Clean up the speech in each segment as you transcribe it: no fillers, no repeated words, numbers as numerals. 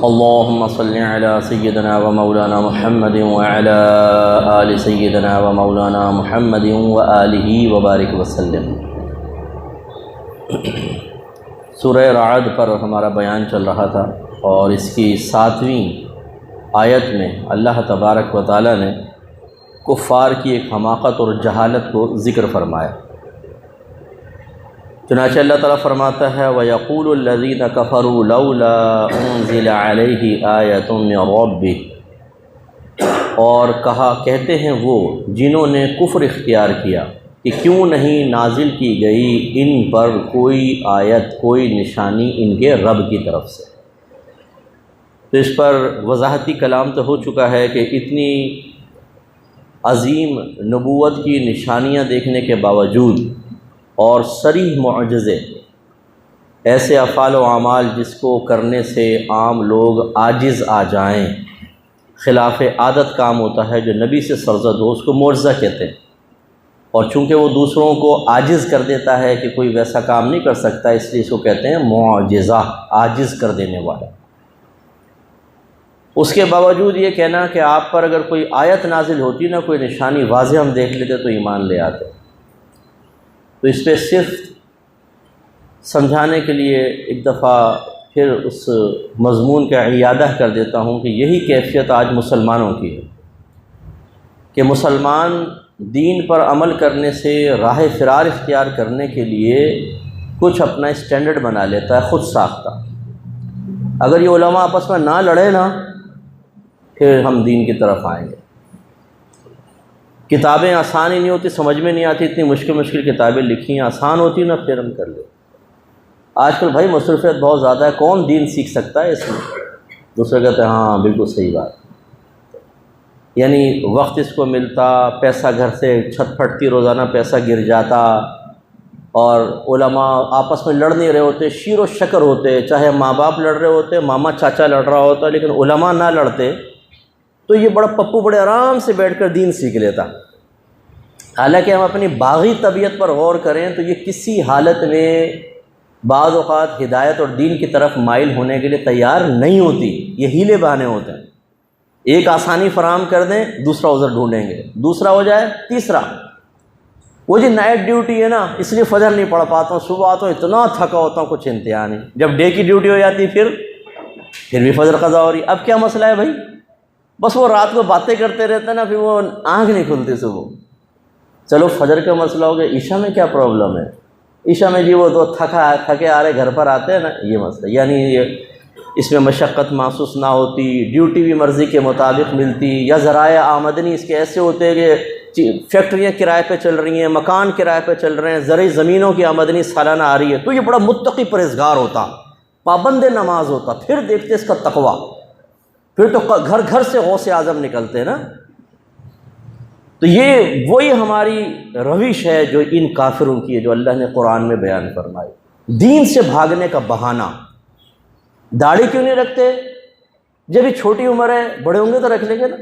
اللهم صل على سيدنا ومولانا محمد وعلى آل سيدنا ومولانا محمد وآلہ وبارک وسلم۔ سورہ رعد پر ہمارا بیان چل رہا تھا، اور اس کی 7ویں آیت میں اللہ تبارک و تعالیٰ نے کفار کی ایک حماقت اور جہالت کو ذکر فرمایا۔ چنانچہ اللہ تعالیٰ فرماتا ہے وَيَقُولُ الَّذِينَ كَفَرُوا لَوْلَا أُنزِلَ عَلَيْهِ آيَةٌ مِّن رَّبِّهِ، اور کہتے ہیں وہ جنہوں نے کفر اختیار کیا کہ کیوں نہیں نازل کی گئی ان پر کوئی آیت، کوئی نشانی ان کے رب کی طرف سے۔ تو اس پر وضاحتی کلام تو ہو چکا ہے کہ اتنی عظیم نبوت کی نشانیاں دیکھنے کے باوجود اور صریح معجزے، ایسے افعال و اعمال جس کو کرنے سے عام لوگ عاجز آ جائیں، خلاف عادت کام ہوتا ہے جو نبی سے سرزد ہو، اس کو معجزہ کہتے ہیں۔ اور چونکہ وہ دوسروں کو عاجز کر دیتا ہے کہ کوئی ویسا کام نہیں کر سکتا، اس لیے اس کو کہتے ہیں معجزہ، عاجز کر دینے والا۔ اس کے باوجود یہ کہنا کہ آپ پر اگر کوئی آیت نازل ہوتی نا، کوئی نشانی واضح ہم دیکھ لیتے تو ایمان لے آتے۔ تو اس پہ صرف سمجھانے کے لیے ایک دفعہ پھر اس مضمون کا اعادہ کر دیتا ہوں کہ یہی کیفیت آج مسلمانوں کی ہے کہ مسلمان دین پر عمل کرنے سے راہ فرار اختیار کرنے کے لیے کچھ اپنا اسٹینڈرڈ بنا لیتا ہے، خود ساختہ۔ اگر یہ علماء آپس میں نہ لڑے نا، پھر ہم دین کی طرف آئیں گے۔ کتابیں آسان ہی نہیں ہوتی، سمجھ میں نہیں آتی، اتنی مشکل کتابیں لکھی ہیں، آسان ہوتی نا پھر ہم کر لیں۔ آج کل بھائی مصروفیت بہت زیادہ ہے، کون دین سیکھ سکتا ہے اس میں؟ دوسرے کہتے ہیں ہاں بالکل صحیح بات، یعنی وقت اس کو ملتا، پیسہ گھر سے چھت پھٹتی، روزانہ پیسہ گر جاتا، اور علماء آپس میں لڑ نہیں رہے ہوتے، شیر و شکر ہوتے، چاہے ماں باپ لڑ رہے ہوتے، ماما چاچا لڑ رہا ہوتا، لیکن علماء نہ لڑتے تو یہ بڑا پپو بڑے آرام سے بیٹھ کر دین سیکھ لیتا۔ حالانکہ ہم اپنی باغی طبیعت پر غور کریں تو یہ کسی حالت میں بعض اوقات ہدایت اور دین کی طرف مائل ہونے کے لیے تیار نہیں ہوتی، یہ ہیلے بہانے ہوتے ہیں۔ ایک آسانی فراہم کر دیں، دوسرا عذر ڈھونڈیں گے، دوسرا ہو جائے تیسرا، وہ جی نائٹ ڈیوٹی ہے نا اس لیے فجر نہیں پڑھ پاتا ہوں، صبح آتا ہوں اتنا تھکا ہوتا ہوں کچھ انتہا نہیں، جب ڈے کی ڈیوٹی ہو جاتی پھر بھی فجر قضا ہو رہی۔ اب کیا مسئلہ ہے بھائی؟ بس وہ رات کو باتیں کرتے رہتے ہیں نا، پھر وہ آنکھ نہیں کھلتی صبح۔ چلو فجر کا مسئلہ ہو گیا، عشاء میں کیا پرابلم ہے؟ عشاء میں جی وہ دو تھکے آ رہے گھر پر آتے ہیں نا، یہ مسئلہ، یعنی اس میں مشقت محسوس نہ ہوتی، ڈیوٹی بھی مرضی کے مطابق ملتی، یا ذرائع آمدنی اس کے ایسے ہوتے ہیں کہ فیکٹریاں کرائے پہ چل رہی ہیں، مکان کرائے پہ چل رہے ہیں، زرعی زمینوں کی آمدنی سالانہ آ رہی ہے، تو یہ بڑا متقی پرہیزگار ہوتا، پابند نماز ہوتا، پھر دیکھتے اس کا تقویٰ، پھر تو گھر گھر سے غوث اعظم نکلتے ہیں نا۔ تو یہ وہی ہماری روش ہے جو ان کافروں کی ہے، جو اللہ نے قرآن میں بیان فرمائی۔ دین سے بھاگنے کا بہانہ، داڑھی کیوں نہیں رکھتے؟ جب یہ چھوٹی عمر ہے، بڑے ہوں گے تو رکھ لیں گے نا۔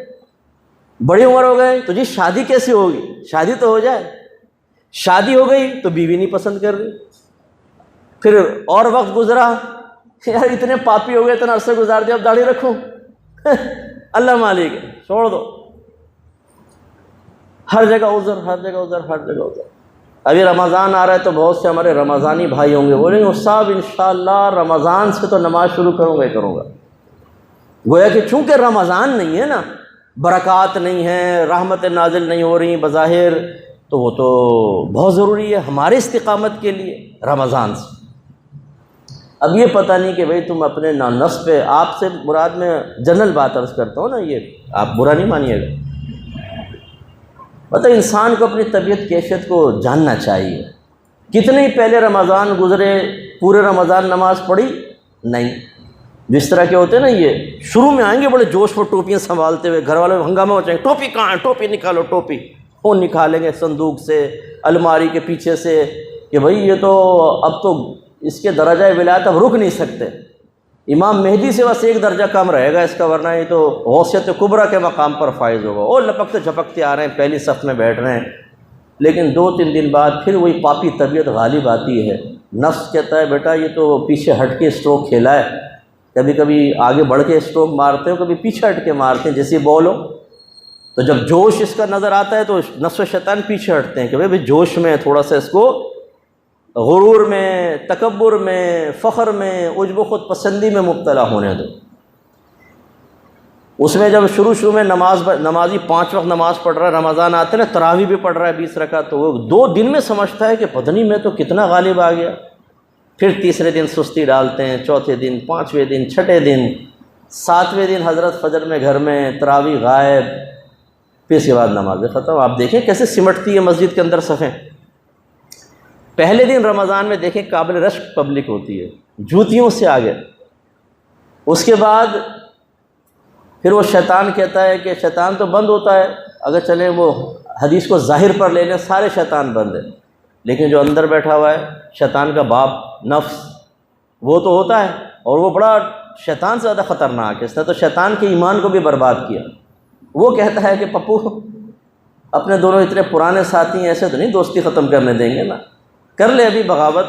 بڑی عمر ہو گئے تو جی شادی کیسے ہوگی؟ شادی تو ہو جائے، شادی ہو گئی تو بیوی نہیں پسند کر رہی، پھر اور وقت گزرا، یار اتنے پاپی ہو گئے، اتنا عرصہ گزار دیا، اب داڑھی رکھوں؟ اللہ مالک ہے، چھوڑ دو۔ ہر جگہ عذر، ہر جگہ عذر، ہر جگہ عذر۔ ابھی رمضان آ رہا ہے تو بہت سے ہمارے رمضانی بھائی ہوں گے، بولیں گے صاحب انشاءاللہ رمضان سے تو نماز شروع کروں گا ہی کروں گا۔ گویا کہ چونکہ رمضان نہیں ہے نا، برکات نہیں ہے، رحمت نازل نہیں ہو رہی بظاہر، تو وہ تو بہت ضروری ہے ہمارے استقامت کے لیے رمضان سے۔ اب یہ پتہ نہیں کہ بھئی تم اپنے نفس پہ، آپ سے مراد میں جنرل بات عرض کرتا ہوں نا، یہ آپ برا نہیں مانیے گا، مطلب انسان کو اپنی طبیعت کیفیت کو جاننا چاہیے۔ کتنے پہلے رمضان گزرے، پورے رمضان نماز پڑھی نہیں۔ جس طرح کے ہوتے ہیں نا، یہ شروع میں آئیں گے بڑے جوش میں ٹوپیاں سنبھالتے ہوئے، گھر والوں ہنگامہ ہو جائیں گے، ٹوپی کہاں ہے، ٹوپی نکالو، ٹوپی وہ نکالیں گے صندوق سے، الماری کے پیچھے سے، کہ بھئی یہ تو اب تو اس کے درجہ ولایت اب رک نہیں سکتے، امام مہدی سے بس ایک درجہ کم رہے گا اس کا، ورنہ یہ تو غوثیت کبریٰ کے مقام پر فائز ہوگا۔ اور لپکتے جھپکتے آ رہے ہیں، پہلی صف میں بیٹھ رہے ہیں، لیکن 2-3 دن بعد پھر وہی پاپی طبیعت غالب آتی ہے، نفس کہتا ہے بیٹا یہ تو پیچھے ہٹ کے اسٹروک کھیلا ہے، کبھی کبھی آگے بڑھ کے اسٹروک مارتے ہو، کبھی پیچھے ہٹ کے مارتے ہیں جیسے بال ہو. تو جب جوش اس کا نظر آتا ہے تو نفس و شیطان پیچھے ہٹتے ہیں کہ بھائی جوش میں تھوڑا سا اس کو غرور میں، تکبر میں، فخر میں، عجب و خود پسندی میں مبتلا ہونے دو. اس میں جب شروع میں نمازی 5 وقت نماز پڑھ رہا ہے، رمضان آتے نا تراویح بھی پڑھ رہا ہے 20 رکعت، تو وہ 2 دن میں سمجھتا ہے کہ پتہ نہیں میں تو کتنا غالب آ گیا. پھر تیسرے دن سستی ڈالتے ہیں، چوتھے دن، 5ویں دن، چھٹے دن، 7ویں دن حضرت فجر میں گھر میں تراویح غائب، پھر اس کے بعد نمازیں ختم. آپ دیکھیں کیسے سمٹتی ہے مسجد کے اندر صفیں. پہلے دن رمضان میں دیکھیں قابل رشک پبلک ہوتی ہے جوتیوں سے آگے. اس کے بعد پھر وہ شیطان کہتا ہے کہ شیطان تو بند ہوتا ہے، اگر چلیں وہ حدیث کو ظاہر پر لے لیں سارے شیطان بند ہیں، لیکن جو اندر بیٹھا ہوا ہے شیطان کا باپ نفس، وہ تو ہوتا ہے، اور وہ بڑا شیطان سے زیادہ خطرناک ہے. اس نے تو شیطان کے ایمان کو بھی برباد کیا. وہ کہتا ہے کہ پپو اپنے دونوں اتنے پرانے ساتھی ہیں، ایسے تو نہیں دوستی ختم کرنے دیں گے نا، کر لے ابھی بغاوت،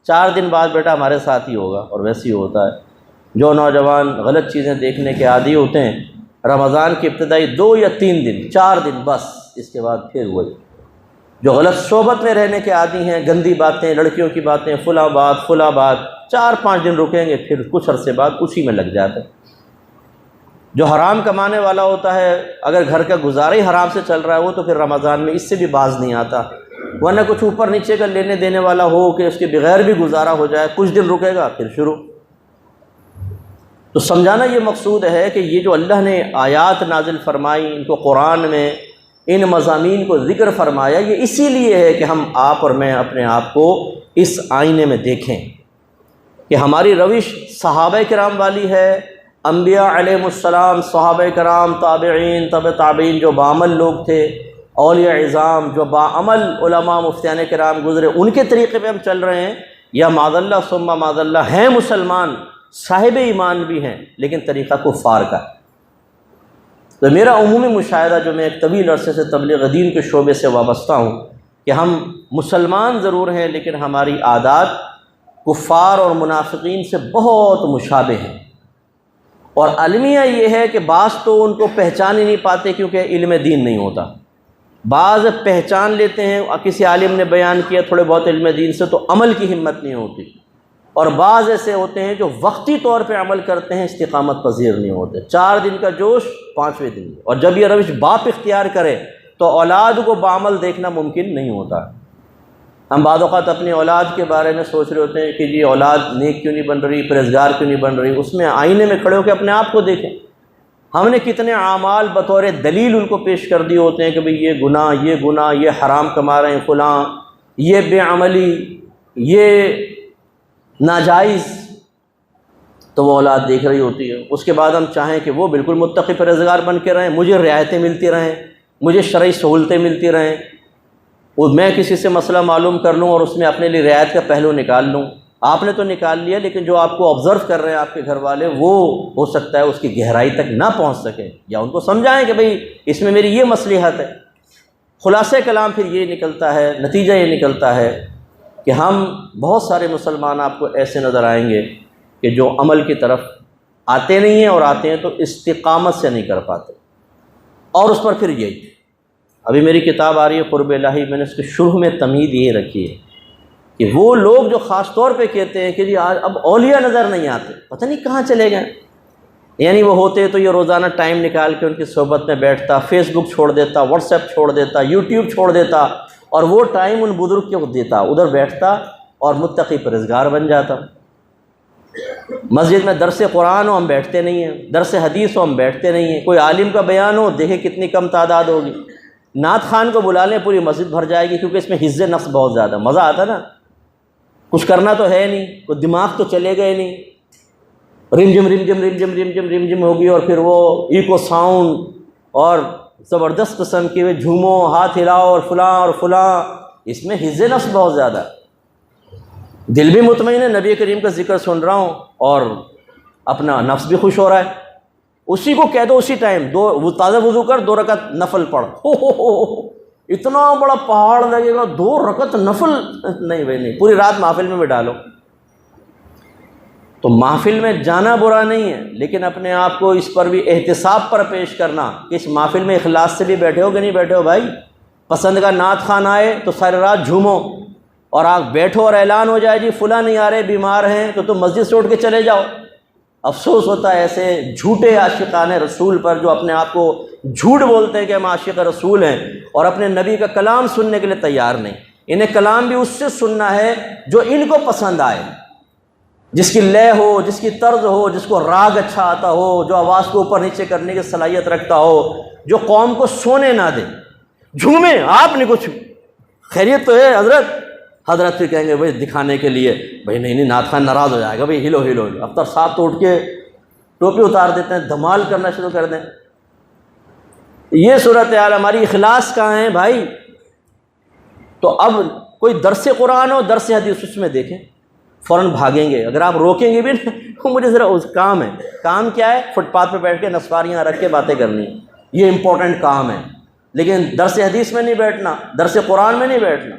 4 دن بعد بیٹا ہمارے ساتھ ہی ہوگا. اور ویسے ہی ہوتا ہے. جو نوجوان غلط چیزیں دیکھنے کے عادی ہوتے ہیں، رمضان کی ابتدائی 2 یا 3 دن، 4 دن بس، اس کے بعد پھر وہی. جو غلط صحبت میں رہنے کے عادی ہیں، گندی باتیں، لڑکیوں کی باتیں، فلاں بات، 4-5 دن رکیں گے، پھر کچھ عرصے بعد اسی میں لگ جاتے ہیں. جو حرام کمانے والا ہوتا ہے، اگر گھر کا گزارا ہی حرام سے چل رہا ہے وہ تو پھر رمضان میں اس سے بھی باز نہیں آتا. ورنہ کچھ اوپر نیچے کا لینے دینے والا ہو کہ اس کے بغیر بھی گزارا ہو جائے، کچھ دن رکے گا پھر شروع. تو سمجھانا یہ مقصود ہے کہ یہ جو اللہ نے آیات نازل فرمائی، ان کو قرآن میں ان مضامین کو ذکر فرمایا، یہ اسی لیے ہے کہ ہم آپ اور میں اپنے آپ کو اس آئینے میں دیکھیں کہ ہماری روش صحابہ کرام والی ہے. انبیاء علیہ السلام، صحابہ کرام، تابعین، تبع تابعین جو بعمل لوگ تھے، اولیاء عظام جو باعمل علماء مفتیان کرام گزرے، ان کے طریقے پہ ہم چل رہے ہیں، یا معاذ اللہ ثم معاذ اللہ ہیں مسلمان، صاحب ایمان بھی ہیں، لیکن طریقہ کفار کا ہے. تو میرا عمومی مشاہدہ، جو میں ایک طویل عرصے سے تبلیغ دین کے شعبے سے وابستہ ہوں، کہ ہم مسلمان ضرور ہیں لیکن ہماری عادات کفار اور منافقین سے بہت مشابہ ہیں. اور المیہ یہ ہے کہ بعض تو ان کو پہچان ہی نہیں پاتے کیونکہ علم دین نہیں ہوتا. بعض پہچان لیتے ہیں، کسی عالم نے بیان کیا تھوڑے بہت علم دین سے، تو عمل کی ہمت نہیں ہوتی. اور بعض ایسے ہوتے ہیں جو وقتی طور پہ عمل کرتے ہیں، استقامت پذیر نہیں ہوتے. 4 دن کا جوش، 5ویں دن. اور جب یہ روش باپ اختیار کرے تو اولاد کو بعمل دیکھنا ممکن نہیں ہوتا. ہم بعض اوقات اپنی اولاد کے بارے میں سوچ رہے ہوتے ہیں کہ جی اولاد نیک کیوں نہیں بن رہی، پرہیزگار کیوں نہیں بن رہی. اس میں آئینے میں کھڑے ہو کے اپنے آپ کو دیکھیں. ہم نے کتنے اعمال بطور دلیل ان کو پیش کر دیے ہوتے ہیں کہ بھئی یہ گناہ، یہ حرام کما رہے ہیں فلاں، یہ بے عملی، یہ ناجائز، تو وہ اولاد دیکھ رہی ہوتی ہے. اس کے بعد ہم چاہیں کہ وہ بالکل متقی پرہیزگار بن کے رہیں، مجھے رعایتیں ملتی رہیں، مجھے شرعی سہولتیں ملتی رہیں، اور میں کسی سے مسئلہ معلوم کر لوں اور اس میں اپنے لیے رعایت کا پہلو نکال لوں. آپ نے تو نکال لیا، لیکن جو آپ کو آبزرو کر رہے ہیں آپ کے گھر والے، وہ ہو سکتا ہے اس کی گہرائی تک نہ پہنچ سکے، یا ان کو سمجھائیں کہ بھئی اس میں میری یہ مصلحت ہے. خلاصہ کلام پھر یہ نکلتا ہے، نتیجہ یہ نکلتا ہے کہ ہم بہت سارے مسلمان آپ کو ایسے نظر آئیں گے کہ جو عمل کی طرف آتے نہیں ہیں، اور آتے ہیں تو استقامت سے نہیں کر پاتے. اور اس پر پھر یہی، ابھی میری کتاب آ رہی ہے قرب الہی، میں نے اس کے شروع میں تمہید یہ رکھی ہے کہ وہ لوگ جو خاص طور پہ کہتے ہیں کہ جی آج اب اولیاء نظر نہیں آتے، پتہ نہیں کہاں چلے گئے. یعنی وہ ہوتے تو یہ روزانہ ٹائم نکال کے ان کی صحبت میں بیٹھتا، فیس بک چھوڑ دیتا، واٹس ایپ چھوڑ دیتا، یوٹیوب چھوڑ دیتا، اور وہ ٹائم ان بزرگ کو دیتا، ادھر بیٹھتا اور متقی پرہیزگار بن جاتا. مسجد میں درس قرآن ہو، ہم بیٹھتے نہیں ہیں، درس حدیث ہو، ہم بیٹھتے نہیں ہیں. کوئی عالم کا بیان ہو، دیکھیں کتنی کم تعداد ہوگی. نعت خان کو بلا لیں، پوری مسجد بھر جائے گی، کیونکہ اس میں حفظ نفس بہت زیادہ، مزہ آتا نا. کچھ کرنا تو ہے نہیں، کوئی دماغ تو چلے گئے نہیں، رمجم رمجم رمجم رمجم رمجم ہوگی، اور پھر وہ ایکو ساؤنڈ اور زبردست قسم کی جھومو، ہاتھ ہلاؤ اور فلاں. اس میں حفظ نفس بہت زیادہ. دل بھی مطمئن ہے، نبی کریم کا ذکر سن رہا ہوں اور اپنا نفس بھی خوش ہو رہا ہے. اسی کو کہہ دو اسی ٹائم وہ تازہ وضو کر 2 رکعت نفل پڑھ، اتنا بڑا پہاڑ لگے گا. 2 رکعت نفل نہیں بھائی نہیں، پوری رات محفل میں بھی ڈالو. تو محفل میں جانا برا نہیں ہے، لیکن اپنے آپ کو اس پر بھی احتساب پر پیش کرنا کہ اس محفل میں اخلاص سے بھی بیٹھے ہو کہ نہیں بیٹھے ہو بھائی۔ پسند کا نعت خوان آئے تو ساری رات جھومو، اور آپ بیٹھو اور اعلان ہو جائے جی فلاں نہیں آ رہے، بیمار ہیں، تو تم مسجد سے اٹھ کے چلے جاؤ۔ افسوس ہوتا ہے ایسے جھوٹے عاشقان رسول پر جو اپنے آپ کو جھوٹ بولتے ہیں کہ ہم عاشق رسول ہیں، اور اپنے نبی کا کلام سننے کے لیے تیار نہیں۔ انہیں کلام بھی اس سے سننا ہے جو ان کو پسند آئے، جس کی لے ہو، جس کی طرز ہو، جس کو راگ اچھا آتا ہو، جو آواز کو اوپر نیچے کرنے کی صلاحیت رکھتا ہو، جو قوم کو سونے نہ دے۔ جھومیں آپ نے کچھ خیریت تو ہے حضرت پھر کہیں گے بھائی دکھانے کے لیے، بھائی نہیں نعت خان ناراض ہو جائے گا، بھائی ہلو ہلو ہلو۔ افطر صاحب تو اٹھ کے ٹوپی اتار دیتے ہیں، دھمال کرنا شروع کر دیں۔ یہ صورتحال ہماری اخلاص کہاں ہے بھائی؟ تو اب کوئی درس قرآن ہو، درس حدیث، اس میں دیکھیں فوراً بھاگیں گے۔ اگر آپ روکیں گے بھی تو مجھے ذرا اس کام ہے، کام کیا ہے؟ فٹ پاتھ پہ بیٹھ کے نسواریاں رکھ کے باتیں کرنی ہیں، یہ امپورٹنٹ کام ہے، لیکن درس حدیث میں نہیں بیٹھنا، درس قرآن میں نہیں بیٹھنا۔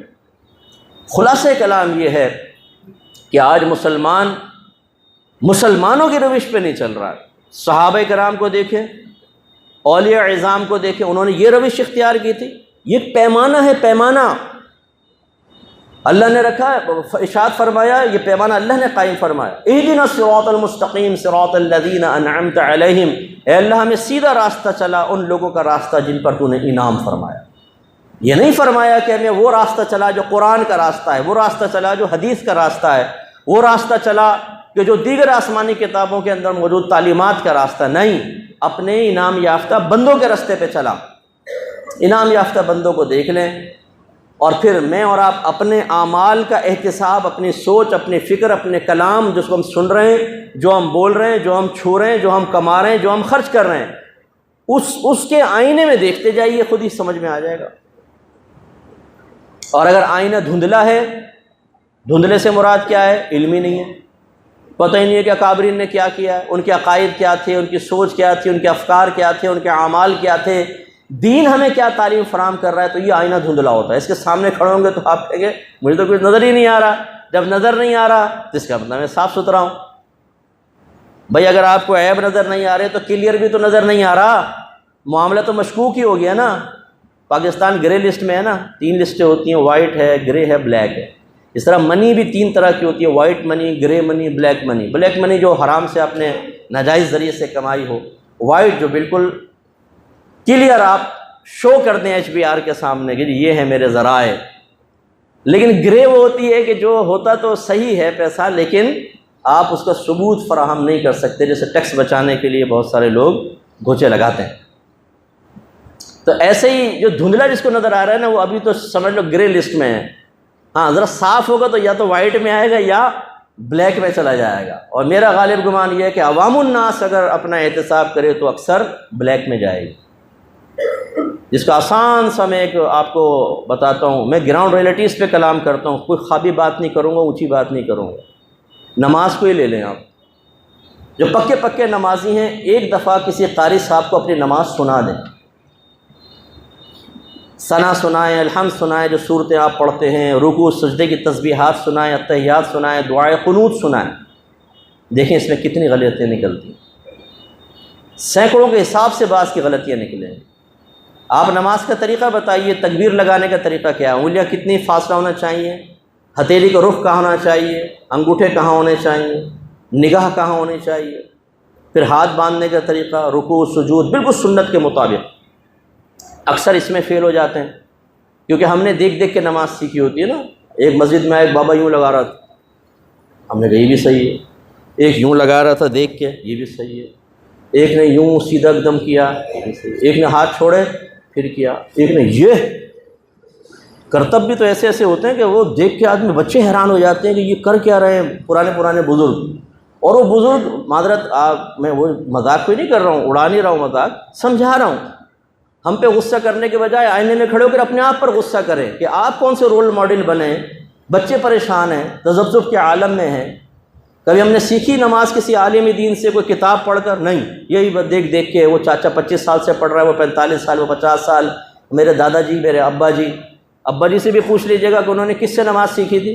خلاصہ کلام یہ ہے کہ آج مسلمانوں کی روش پہ نہیں چل رہا۔ صحابہ کرام کو دیکھیں، اولیاء اعظام کو دیکھیں، انہوں نے یہ روش اختیار کی تھی۔ یہ پیمانہ ہے، پیمانہ اللہ نے رکھا ہے، ارشاد فرمایا، یہ پیمانہ اللہ نے قائم فرمایا، اہدنا الصراط المستقیم صراط الذین انعمت علیہم، اے اللہ ہمیں سیدھا راستہ چلا ان لوگوں کا راستہ جن پر تو نے انعام فرمایا۔ یہ نہیں فرمایا کہ ہمیں وہ راستہ چلا جو قرآن کا راستہ ہے، وہ راستہ چلا جو حدیث کا راستہ ہے، وہ راستہ چلا کہ جو دیگر آسمانی کتابوں کے اندر موجود تعلیمات کا راستہ، نہیں، اپنے انعام یافتہ بندوں کے راستے پہ چلا۔ انعام یافتہ بندوں کو دیکھ لیں، اور پھر میں اور آپ اپنے اعمال کا احتساب، اپنی سوچ، اپنی فکر، اپنے کلام جس کو ہم سن رہے ہیں، جو ہم بول رہے ہیں، جو ہم چھو رہے ہیں، جو ہم کما رہے ہیں، جو ہم خرچ کر رہے ہیں، اس کے آئینے میں دیکھتے جائیے، خود ہی سمجھ میں آ جائے گا۔ اور اگر آئینہ دھندلا ہے، دھندلے سے مراد کیا ہے؟ علمی نہیں ہے، پتہ ہی نہیں ہے کہ اکابرین نے کیا کیا ہے، ان کے عقائد کیا تھے، ان کی سوچ کیا تھی، ان کے افکار کیا تھے، ان کے اعمال کیا تھے، دین ہمیں کیا تعلیم فراہم کر رہا ہے۔ تو یہ آئینہ دھندلا ہوتا ہے، اس کے سامنے کھڑے ہوں گے تو آپ کہیں گے مجھے تو کچھ نظر ہی نہیں آ رہا۔ جب نظر نہیں آ رہا تو اس کا مطلب میں صاف ستھرا ہوں۔ بھائی اگر آپ کو عیب نظر نہیں آ رہے تو کلیئر بھی تو نظر نہیں آ رہا، معاملہ تو مشکوک ہی ہو گیا نا۔ پاکستان گرے لسٹ میں ہے نا، 3 لسٹیں ہوتی ہیں، وائٹ ہے، گرے ہے، بلیک ہے۔ اس طرح منی بھی 3 طرح کی ہوتی ہے، وائٹ منی، گرے منی، بلیک منی۔ بلیک منی جو حرام سے آپ نے ناجائز ذریعے سے کمائی ہو، وائٹ جو بالکل کلیئر آپ شو کر دیں HBR کے سامنے کہ یہ ہے میرے ذرائع۔ لیکن گرے وہ ہوتی ہے کہ جو ہوتا تو صحیح ہے پیسہ، لیکن آپ اس کا ثبوت فراہم نہیں کر سکتے، جیسے ٹیکس بچانے کے لیے بہت سارے لوگ گھوچے لگاتے ہیں۔ تو ایسے ہی جو دھندلا جس کو نظر آ رہا ہے نا، وہ ابھی تو سمجھ لو گرے لسٹ میں ہے۔ ہاں ذرا صاف ہوگا تو یا تو وائٹ میں آئے گا یا بلیک میں چلا جائے گا، اور میرا غالب گمان یہ ہے کہ عوام الناس اگر اپنا احتساب کرے تو اکثر بلیک میں جائے گی۔ جس کا آسان سا میں ایک آپ کو بتاتا ہوں، میں گراؤنڈ ریئلٹیز پہ کلام کرتا ہوں، کوئی خوابی بات نہیں کروں گا، اونچی بات نہیں کروں گا۔ نماز کو ہی لے لیں آپ، جو پکے نمازی ہیں، ایک دفعہ کسی قاری صاحب کو اپنی نماز سنا دیں، ثنا سنائیں، الحمد سنائیں، جو صورتیں آپ پڑھتے ہیں، رکوع سجدے کی تسبیحات سنائیں، اتحیات سنائیں، دعائے قنوت سنائیں، دیکھیں اس میں کتنی غلطیاں نکلتی ہیں، سینکڑوں کے حساب سے بعض کی غلطیاں نکلیں۔ آپ نماز کا طریقہ بتائیے، تکبیر لگانے کا طریقہ کیا ہے، انگلیاں کتنی فاصلہ ہونا چاہیے، ہتھیلی کا رخ کہاں ہونا چاہیے، انگوٹھے کہاں ہونے چاہیے، نگاہ کہاں ہونی چاہیے، پھر ہاتھ باندھنے کا طریقہ، رکوع سجود بالکل سنت کے مطابق۔ اکثر اس میں فیل ہو جاتے ہیں کیونکہ ہم نے دیکھ کے نماز سیکھی ہوتی ہے نا۔ ایک مسجد میں ایک بابا یوں لگا رہا تھا، ہم نے کہا یہ بھی صحیح ہے، ایک یوں لگا رہا تھا دیکھ کے، یہ بھی صحیح ہے، ایک نے یوں سیدھا ایک دم کیا، یہ بھی صحیح ہے، ایک نے ہاتھ چھوڑے پھر کیا، ایک نے یہ کرتب بھی تو ایسے ایسے ہوتے ہیں کہ وہ دیکھ کے آدمی، بچے حیران ہو جاتے ہیں کہ یہ کر کیا رہے ہیں پرانے بزرگ۔ اور وہ بزرگ، معذرت میں وہ مذاق کوئی نہیں کر رہا ہوں، اڑا نہیں رہا ہوں مذاق، سمجھا رہا ہوں۔ ہم پہ غصہ کرنے کے بجائے آئینے میں کھڑے ہو کر اپنے آپ پر غصہ کریں کہ آپ کون سے رول ماڈل بنیں۔ بچے پریشان ہیں، تذبذب کے عالم میں ہیں۔ کبھی ہم نے سیکھی نماز کسی عالم دین سے، کوئی کتاب پڑھ کر؟ نہیں، یہی دیکھ کے وہ چاچا 25 سال سے پڑھ رہا ہے، وہ 45 سال، وہ 50 سال، میرے دادا جی، میرے ابا جی سے بھی پوچھ لیجیے گا کہ انہوں نے کس سے نماز سیکھی تھی۔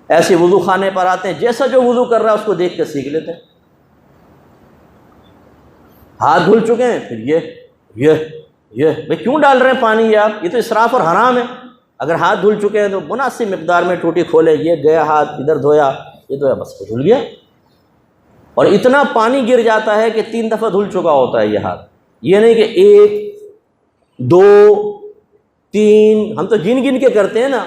ایسے وضو خانے پر آتے ہیں، جیسا جو وضو کر رہا ہے اس کو دیکھ کے سیکھ لیتے ہیں۔ ہاتھ دھل چکے ہیں، پھر یہ بھئی کیوں ڈال رہے ہیں پانی یہ آپ؟ یہ تو اسراف اور حرام ہے۔ اگر ہاتھ دھل چکے ہیں تو مناسب مقدار میں ٹوٹی کھولے، یہ گیا ہاتھ ادھر دھویا، یہ دھویا، بس دھل گیا۔ اور اتنا پانی گر جاتا ہے کہ 3 دفعہ دھل چکا ہوتا ہے یہ ہاتھ، یہ نہیں کہ 1 2 3، ہم تو گن گن کے کرتے ہیں نا۔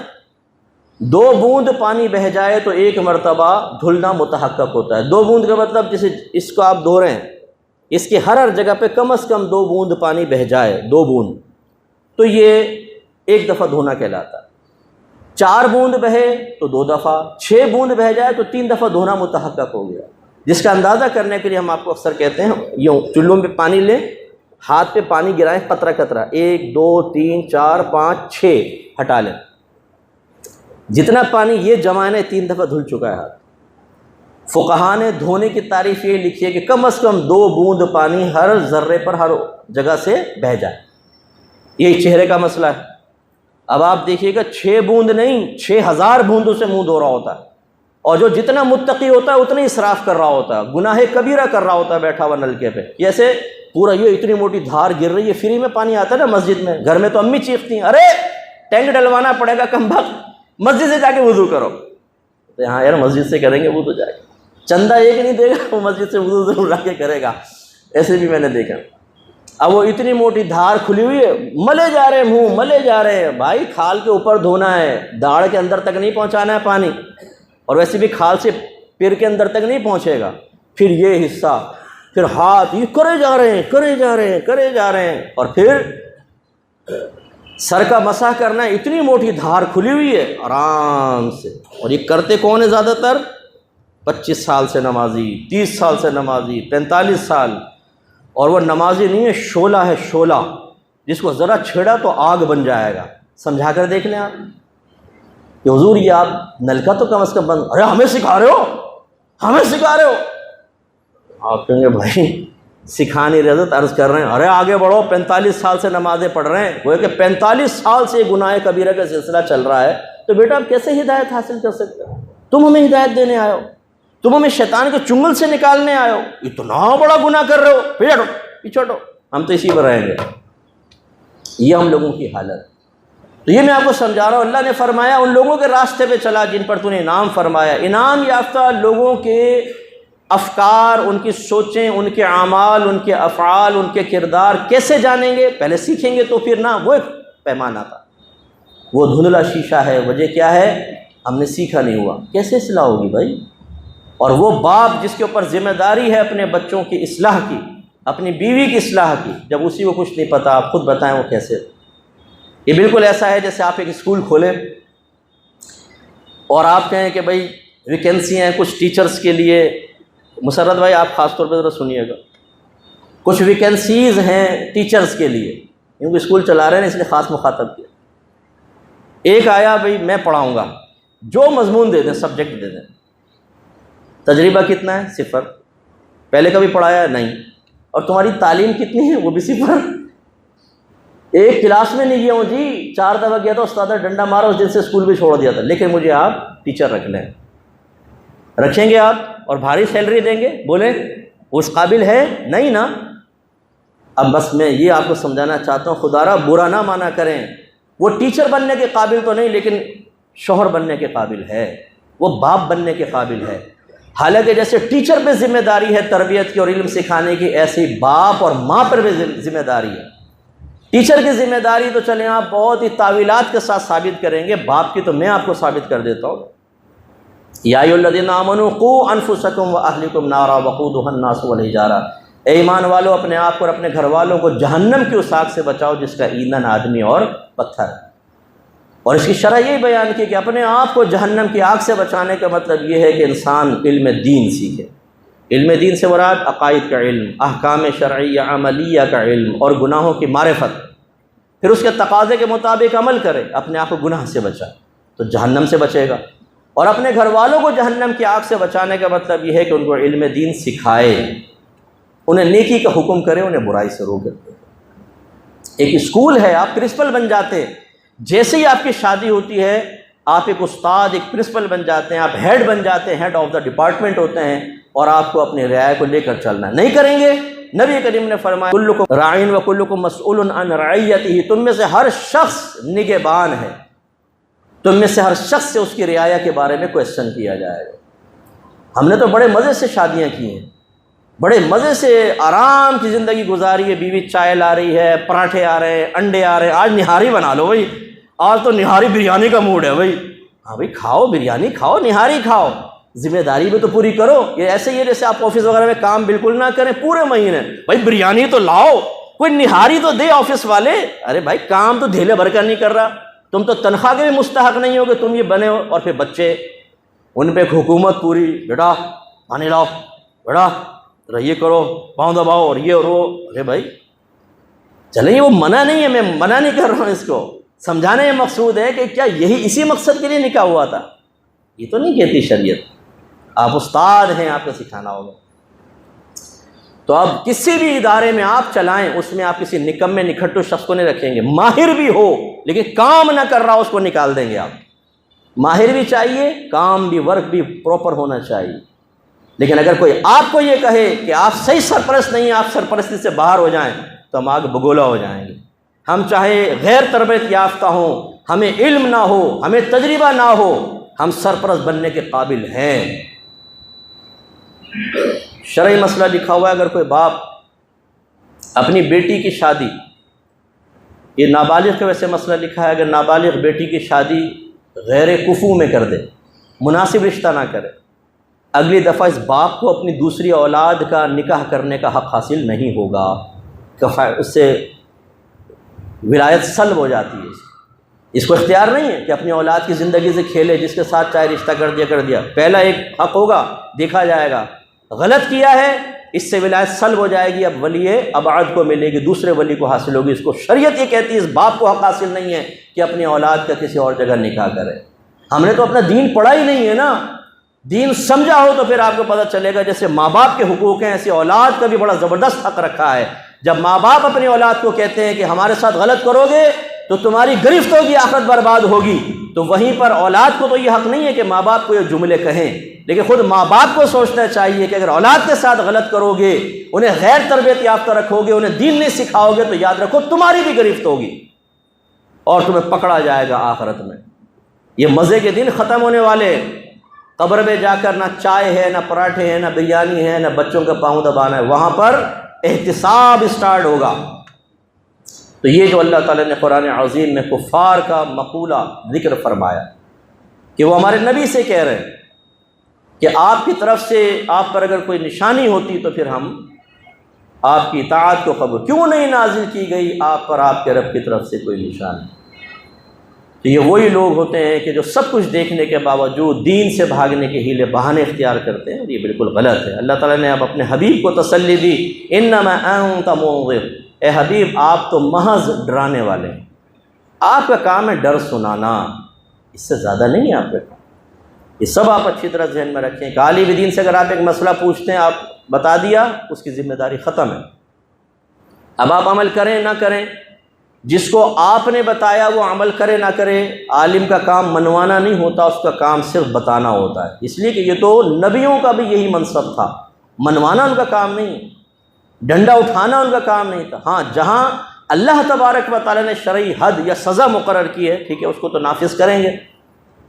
2 بوند پانی بہہ جائے تو 1 مرتبہ دھلنا متحقق ہوتا ہے۔ 2 بوند کا مطلب جیسے اس کو آپ دھو رہے ہیں، اس کی ہر جگہ پہ کم از کم 2 بوند پانی بہہ جائے، 2 بوند، تو یہ 1 دفعہ دھونا کہلاتا ہے۔ 4 بوند بہے تو 2 دفعہ، 6 بوند بہہ جائے تو 3 دفعہ دھونا متحقق ہو گیا۔ جس کا اندازہ کرنے کے لیے ہم آپ کو اکثر کہتے ہیں، یوں چلوں پہ پانی لیں، ہاتھ پہ پانی گرائیں قطرہ قطرہ، 1 2 3 4 5 6 ہٹا لیں، جتنا پانی یہ جمع ہے 3 دفعہ دھل چکا ہے ہاتھ۔ فقہا نے دھونے کی تعریف یہ لکھی ہے کہ کم از کم 2 بوند پانی ہر ذرے پر، ہر جگہ سے بہہ جائے۔ یہی چہرے کا مسئلہ ہے۔ اب آپ دیکھیے گا 6 بوند نہیں، 6000 بوندوں سے منہ دھو رہا ہوتا ہے، اور جو جتنا متقی ہوتا ہے اتنا ہی اسراف کر رہا ہوتا ہے، گناہ کبیرہ کر رہا ہوتا ہے بیٹھا ہوا نلکے پہ۔ جیسے پورا یہ اتنی موٹی دھار گر رہی ہے، فری میں پانی آتا ہے نا مسجد میں، گھر میں تو امی چیختی ہیں، ارے ٹینک ڈلوانا پڑے گا کم بخت، مسجد سے جا کے وضو کرو۔ تو ہاں یار مسجد سے کریں گے وضو جائے گا، چندہ ایک نہیں دے گا، وہ مسجد سے وضو ضرور لا کے کرے گا۔ ایسے بھی میں نے دیکھا۔ اب وہ اتنی موٹی دھار کھلی ہوئی ہے، ملے جا رہے ہیں منہ، ملے جا رہے ہیں۔ بھائی کھال کے اوپر دھونا ہے، داڑھ کے اندر تک نہیں پہنچانا ہے پانی، اور ویسے بھی کھال سے پیر کے اندر تک نہیں پہنچے گا۔ پھر یہ حصہ، پھر ہاتھ یہ کرے جا رہے ہیں، کرے جا رہے ہیں، کرے جا رہے ہیں، اور پھر سر کا مسح کرنا ہے، اتنی موٹی دھار کھلی ہوئی ہے آرام سے۔ اور یہ کرتے کون ہے زیادہ تر؟ 25 سال سے نمازی، 30 سال سے نمازی، 45 سال، اور وہ نمازی نہیں ہے، شعلہ ہے، شعلہ، جس کو ذرا چھیڑا تو آگ بن جائے گا۔ سمجھا کر دیکھ لیں آپ کہ حضور یہ آپ نلکا تو کم از کم بند، ارے ہمیں سکھا رہے ہو، ہمیں سکھا رہے ہو۔ آپ کہیں گے بھائی سکھا نہیں رہے، تو عرض کر رہے ہیں ارے آگے بڑھو، 45 سال سے نمازیں پڑھ رہے ہیں، وہ کہ 45 سال سے گناہ کبیرہ کا سلسلہ چل رہا ہے، تو بیٹا آپ کیسے ہدایت حاصل کر سکتے ہو؟ تم ہمیں ہدایت دینے آئے ہو، تم ہمیں شیطان کے چنگل سے نکالنے آئے ہو، اتنا بڑا گناہ کر رہے ہو، پیچھے ہٹو، ہم تو اسی پر رہیں گے۔ یہ ہم لوگوں کی حالت۔ تو یہ میں آپ کو سمجھا رہا ہوں، اللہ نے فرمایا ان لوگوں کے راستے پہ چلا جن پر تو نے انعام فرمایا۔ انعام یافتہ لوگوں کے افکار، ان کی سوچیں، ان کے اعمال، ان کے افعال، ان کے کردار کیسے جانیں گے؟ پہلے سیکھیں گے تو پھر نہ، وہ ایک پیمانہ تھا، وہ دھندلا شیشہ ہے۔ وجہ کیا ہے؟ ہم نے سیکھا نہیں ہوا، کیسے اصلاح ہوگی بھائی؟ اور وہ باپ جس کے اوپر ذمہ داری ہے اپنے بچوں کی اصلاح کی، اپنی بیوی کی اصلاح کی، جب اسی کو کچھ نہیں پتہ، آپ خود بتائیں وہ کیسے؟ یہ بالکل ایسا ہے جیسے آپ ایک اسکول کھولیں اور آپ کہیں کہ بھائی ویکینسی ہیں کچھ ٹیچرز کے لیے۔ مسرت بھائی آپ خاص طور پہ ذرا سنیے گا، کچھ ویکینسیز ہیں ٹیچرز کے لیے، کیونکہ اسکول چلا رہے ہیں اس لیے خاص مخاطب کیا۔ ایک آیا بھائی میں پڑھاؤں گا، جو مضمون دے دیں، سبجیکٹ دے دیں، تجربہ کتنا ہے؟ 0، پہلے کبھی پڑھایا نہیں، اور تمہاری تعلیم کتنی ہے؟ وہ بھی 0۔ ایک کلاس میں نہیں گیا ہوں جی، 4 دفعہ گیا تھا، استاد نے ڈنڈا مارا، اس دن سے اسکول بھی چھوڑ دیا تھا، لیکن مجھے آپ ٹیچر رکھ لیں، رکھیں گے آپ اور بھاری سیلری دیں گے؟ بولیں اس قابل ہے نہیں نا؟ اب بس میں یہ آپ کو سمجھانا چاہتا ہوں، خدا را برا نہ مانا کریں، وہ ٹیچر بننے کے قابل تو نہیں، لیکن شوہر بننے کے قابل ہے، وہ باپ بننے کے قابل ہے۔ حالانکہ جیسے ٹیچر پہ ذمہ داری ہے تربیت کی اور علم سکھانے کی، ایسے ہی باپ اور ماں پر بھی ذمہ داری ہے۔ ٹیچر کی ذمہ داری تو چلیں آپ بہت ہی تعویلات کے ساتھ ثابت کریں گے، باپ کی تو میں آپ کو ثابت کر دیتا ہوں۔ یا ایھا الذین آمنوا قوا انفسکم واہلکم نارا وقودھا الناس والحجارہ، اے ایمان والو اپنے آپ کو اور اپنے گھر والوں کو جہنم کی اس آگ سے بچاؤ جس کا ایندھن آدمی اور پتھر ہے۔ اور اس کی شرح یہی بیان کی کہ اپنے آپ کو جہنم کی آگ سے بچانے کا مطلب یہ ہے کہ انسان علم دین سیکھے۔ علم دین سے مراد عقائد کا علم، احکام شرعیہ عملیہ کا علم، اور گناہوں کی معرفت، پھر اس کے تقاضے کے مطابق عمل کرے، اپنے آپ کو گناہ سے بچائے تو جہنم سے بچے گا۔ اور اپنے گھر والوں کو جہنم کی آگ سے بچانے کا مطلب یہ ہے کہ ان کو علم دین سکھائے، انہیں نیکی کا حکم کرے، انہیں برائی سے روکے۔ ایک اسکول ہے، آپ پرنسپل بن جاتے، جیسے ہی آپ کی شادی ہوتی ہے آپ ایک استاد، ایک پرنسپل بن جاتے ہیں، آپ ہیڈ بن جاتے ہیں، ہیڈ آف دا ڈپارٹمنٹ ہوتے ہیں، اور آپ کو اپنی رعایا کو لے کر چلنا ہے۔ نہیں کریں گے، نبی کریم نے فرمایا کلکم راعٍ و کلکم مسئول عن رعیتہ، تم میں سے ہر شخص نگہبان ہے، تم میں سے ہر شخص سے اس کی رعایا کے بارے میں کویسچن کیا جائے گا۔ ہم نے تو بڑے مزے سے شادیاں کی ہیں، بڑے مزے سے آرام کی زندگی گزاری ہے، بیوی چائے لا رہی ہے، پراٹھے آ رہے ہیں، انڈے آ رہے ہیں، آج نہاری بنا لو بھائی، آج تو نہاری بریانی کا موڈ ہے بھائی، ہاں بھائی کھاؤ، بریانی کھاؤ، نہاری کھاؤ، ذمہ داری بھی تو پوری کرو۔ یہ ایسے ہی ہے جیسے آپ آفس وغیرہ میں کام بالکل نہ کریں پورے مہینے، بھائی بریانی تو لاؤ، کوئی نہاری تو دے آفس والے۔ ارے بھائی کام تو دھیلے بھر کر نہیں کر رہا، تم تو تنخواہ کے بھی مستحق نہیں ہو کہ تم یہ بنے ہو، اور پھر بچے ان پہ ایک حکومت پوری، بیٹا پانی لاؤ، بیٹا ذرا یہ کرو، پاؤں دباؤ، اور یہ اور وہ۔ ارے بھائی چلیں، وہ منع نہیں ہے، میں منع نہیں کر رہا ہوں، اس کو سمجھانے یہ مقصود ہے کہ کیا یہی اسی مقصد کے لیے نکاح ہوا تھا؟ یہ تو نہیں کہتی شریعت، آپ استاد ہیں، آپ کو سکھانا ہوگا۔ تو اب کسی بھی ادارے میں آپ چلائیں، اس میں آپ کسی نکمے نکھٹو شخص کو نہیں رکھیں گے، ماہر بھی ہو لیکن کام نہ کر رہا اس کو نکال دیں گے آپ۔ ماہر بھی چاہیے، کام بھی، ورک بھی پراپر ہونا چاہیے، لیکن اگر کوئی آپ کو یہ کہے کہ آپ صحیح سرپرست نہیں ہیں، آپ سرپرستی سے باہر ہو جائیں، تو ہم آگ بگولا ہو جائیں گے۔ ہم چاہے غیر تربیت یافتہ ہوں، ہمیں علم نہ ہو، ہمیں تجربہ نہ ہو، ہم سرپرست بننے کے قابل ہیں۔ شرعی مسئلہ لکھا ہوا ہے، اگر کوئی باپ اپنی بیٹی کی شادی، یہ نابالغ کے ویسے مسئلہ لکھا ہے، اگر نابالغ بیٹی کی شادی غیر کفو میں کر دے، مناسب رشتہ نہ کرے، اگلی دفعہ اس باپ کو اپنی دوسری اولاد کا نکاح کرنے کا حق حاصل نہیں ہوگا، اس سے ولایت سلب ہو جاتی ہے۔ اس کو اختیار نہیں ہے کہ اپنی اولاد کی زندگی سے کھیلے، جس کے ساتھ چاہے رشتہ کر دیا۔ پہلا ایک حق ہوگا، دیکھا جائے گا، غلط کیا ہے، اس سے ولایت سلب ہو جائے گی، اب ولی ابعد کو ملے گی، دوسرے ولی کو حاصل ہوگی۔ اس کو شریعت یہ کہتی ہے اس باپ کو حق حاصل نہیں ہے کہ اپنی اولاد کا کسی اور جگہ نکاح کرے۔ ہم نے تو اپنا دین پڑھا ہی نہیں ہے نا، دین سمجھا ہو تو پھر آپ کو پتہ چلے گا جیسے ماں باپ کے حقوق ہیں، ایسے اولاد کا بھی بڑا زبردست حق رکھا ہے۔ جب ماں باپ اپنی اولاد کو کہتے ہیں کہ ہمارے ساتھ غلط کرو گے تو تمہاری گرفت ہوگی، آخرت برباد ہوگی، تو وہیں پر اولاد کو تو یہ حق نہیں ہے کہ ماں باپ کو یہ جملے کہیں، لیکن خود ماں باپ کو سوچنا چاہیے کہ اگر اولاد کے ساتھ غلط کرو گے، انہیں غیر تربیت یافتہ رکھو گے، انہیں دین نہیں سکھاؤ گے، تو یاد رکھو تمہاری بھی گرفت ہوگی اور تمہیں پکڑا جائے گا آخرت میں۔ یہ مزے کے دن ختم ہونے والے، قبر میں جا کر نہ چائے ہے، نہ پراٹھے ہیں، نہ بریانی ہے، نہ بچوں کا پاؤں دبانا ہے، وہاں پر احتساب اسٹارٹ ہوگا۔ تو یہ جو اللہ تعالیٰ نے قرآن عظیم میں کفار کا مقولہ ذکر فرمایا کہ وہ ہمارے نبی سے کہہ رہے ہیں کہ آپ کی طرف سے آپ پر اگر کوئی نشانی ہوتی تو پھر ہم آپ کی اطاعت کو قبول، کیوں نہیں نازل کی گئی آپ پر آپ کے رب کی طرف سے کوئی نشانی؟ تو یہ وہی لوگ ہوتے ہیں کہ جو سب کچھ دیکھنے کے باوجود دین سے بھاگنے کے ہیلے بہانے اختیار کرتے ہیں، اور یہ بالکل غلط ہے۔ اللہ تعالیٰ نے اب اپنے حبیب کو تسلی دی، انما انت منذر، اے حبیب آپ تو محض ڈرانے والے ہیں، آپ کا کام ہے ڈر سنانا، اس سے زیادہ نہیں ہے آپ کا کام۔ یہ سب آپ اچھی طرح ذہن میں رکھیں کہ عالم دین سے اگر آپ ایک مسئلہ پوچھتے ہیں، آپ بتا دیا، اس کی ذمہ داری ختم ہے۔ اب آپ عمل کریں نہ کریں، جس کو آپ نے بتایا وہ عمل کرے نہ کرے، عالم کا کام منوانا نہیں ہوتا، اس کا کام صرف بتانا ہوتا ہے، اس لیے کہ یہ تو نبیوں کا بھی یہی منصب تھا، منوانا ان کا کام نہیں، ڈنڈا اٹھانا ان کا کام نہیں تھا۔ ہاں جہاں اللہ تبارک و تعالیٰ نے شرعی حد یا سزا مقرر کی ہے، ٹھیک ہے، اس کو تو نافذ کریں گے،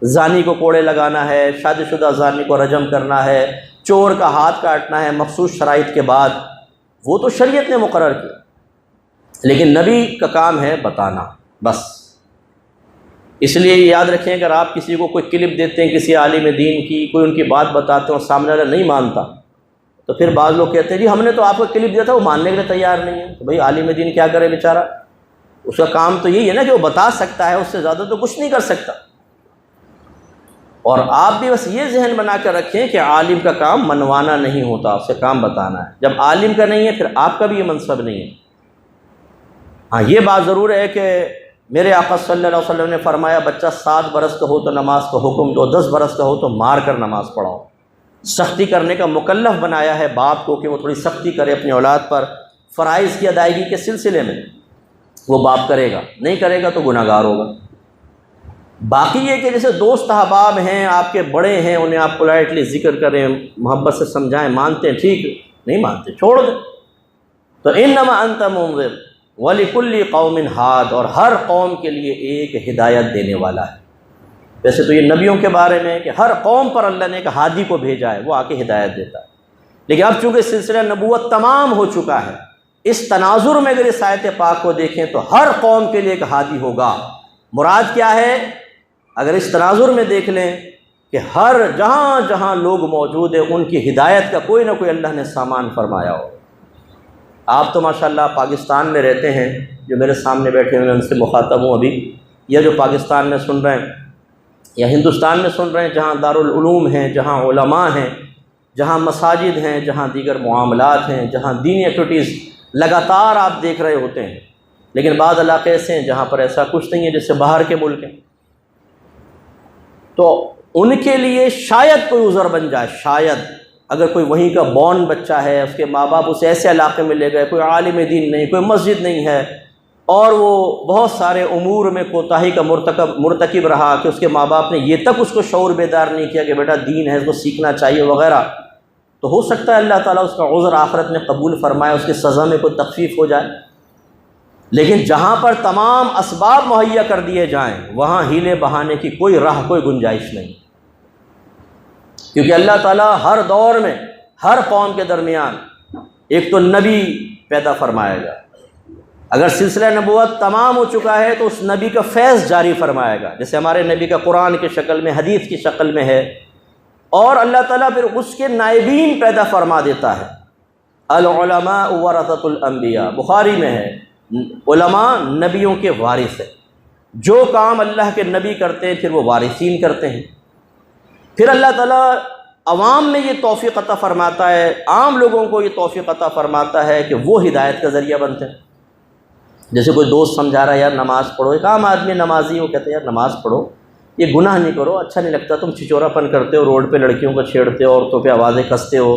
زانی کو کوڑے لگانا ہے، شادی شدہ زانی کو رجم کرنا ہے، چور کا ہاتھ کاٹنا ہے مخصوص شرائط کے بعد، وہ تو شریعت نے مقرر کیا، لیکن نبی کا کام ہے بتانا بس۔ اس لیے یاد رکھیں اگر آپ کسی کو کوئی کلپ دیتے ہیں کسی عالم دین کی، کوئی ان کی بات بتاتے ہیں اور سامنے والا نہیں مانتا، تو پھر بعض لوگ کہتے ہیں جی ہم نے تو آپ کو کلپ دیا تھا، وہ ماننے کے لیے تیار نہیں ہے، تو بھائی عالم دین کیا کرے بیچارہ، اس کا کام تو یہی ہے نا کہ وہ بتا سکتا ہے، اس سے زیادہ تو کچھ نہیں کر سکتا۔ اور آپ بھی بس یہ ذہن بنا کر رکھیں کہ عالم کا کام منوانا نہیں ہوتا، اس سے کام بتانا ہے۔ جب عالم کا نہیں ہے پھر آپ کا بھی یہ منصب نہیں ہے۔ ہاں یہ بات ضرور ہے کہ میرے آقا صلی اللہ علیہ وسلم نے فرمایا بچہ 7 برس کا ہو تو نماز کا حکم دو، 10 برس کا ہو تو مار کر نماز پڑھاؤ۔ سختی کرنے کا مکلف بنایا ہے باپ کو کہ وہ تھوڑی سختی کرے اپنی اولاد پر، فرائض کی ادائیگی کے سلسلے میں وہ باپ کرے گا، نہیں کرے گا تو گناہگار ہوگا۔ باقی یہ کہ جیسے دوست احباب ہیں، آپ کے بڑے ہیں، انہیں آپ پولائٹلی ذکر کریں، محبت سے سمجھائیں، مانتے ہیں ٹھیک، نہیں مانتے چھوڑ دیں۔ تو انما انت منذر ولکل قوم ہاد، اور ہر قوم کے لیے ایک ہدایت دینے والا ہے۔ ویسے تو یہ نبیوں کے بارے میں کہ ہر قوم پر اللہ نے ایک ہادی کو بھیجا ہے، وہ آ کے ہدایت دیتا ہے، لیکن اب چونکہ سلسلہ نبوت تمام ہو چکا ہے، اس تناظر میں اگر اس آیت پاک کو دیکھیں تو ہر قوم کے لیے ایک ہادی ہوگا۔ مراد کیا ہے؟ اگر اس تناظر میں دیکھ لیں کہ ہر جہاں جہاں لوگ موجود ہیں ان کی ہدایت کا کوئی نہ کوئی اللہ نے سامان فرمایا ہو۔ آپ تو ماشاءاللہ پاکستان میں رہتے ہیں، جو میرے سامنے بیٹھے ہیں میں ان سے مخاطب ہوں ابھی، یا جو پاکستان میں سن رہے ہیں یا ہندوستان میں سن رہے ہیں، جہاں دارالعلوم ہیں، جہاں علماء ہیں، جہاں مساجد ہیں، جہاں دیگر معاملات ہیں، جہاں دینی ایکٹیویٹیز لگاتار آپ دیکھ رہے ہوتے ہیں، لیکن بعض علاقے ایسے ہیں جہاں پر ایسا کچھ نہیں ہے، جیسے باہر کے ملک ہیں، تو ان کے لیے شاید کوئی عذر بن جائے، شاید اگر کوئی وہیں کا بورن بچہ ہے، اس کے ماں باپ اسے ایسے علاقے میں لے گئے، کوئی عالم دین نہیں، کوئی مسجد نہیں ہے، اور وہ بہت سارے امور میں کوتاہی کا مرتکب رہا کہ اس کے ماں باپ نے یہ تک اس کو شعور بیدار نہیں کیا کہ بیٹا دین ہے، اس کو سیکھنا چاہیے وغیرہ، تو ہو سکتا ہے اللہ تعالیٰ اس کا عذر آخرت میں قبول فرمائے، اس کی سزا میں کوئی تخفیف ہو جائے۔ لیکن جہاں پر تمام اسباب مہیا کر دیے جائیں وہاں ہیلے بہانے کی کوئی راہ، کوئی گنجائش نہیں، کیونکہ اللہ تعالیٰ ہر دور میں ہر قوم کے درمیان ایک تو نبی پیدا فرمائے گا، اگر سلسلہ نبوت تمام ہو چکا ہے تو اس نبی کا فیض جاری فرمائے گا، جیسے ہمارے نبی کا قرآن کی شکل میں، حدیث کی شکل میں ہے، اور اللہ تعالیٰ پھر اس کے نائبین پیدا فرما دیتا ہے۔ العلماء ورثۃ الانبیاء، بخاری میں ہے، علماء نبیوں کے وارث ہیں، جو کام اللہ کے نبی کرتے ہیں پھر وہ وارثین کرتے ہیں۔ پھر اللہ تعالیٰ عوام میں یہ توفیق عطا فرماتا ہے، عام لوگوں کو یہ توفیق عطا فرماتا ہے کہ وہ ہدایت کا ذریعہ بنتے ہیں۔ جیسے کوئی دوست سمجھا رہا ہے یار نماز پڑھو، ایک عام آدمی نمازی وہ کہتے ہیں یار نماز پڑھو، یہ گناہ نہیں کرو، اچھا نہیں لگتا، تم چھچورا پن کرتے ہو، روڈ پہ لڑکیوں کو چھیڑتے ہو، عورتوں پہ آوازیں کستے ہو،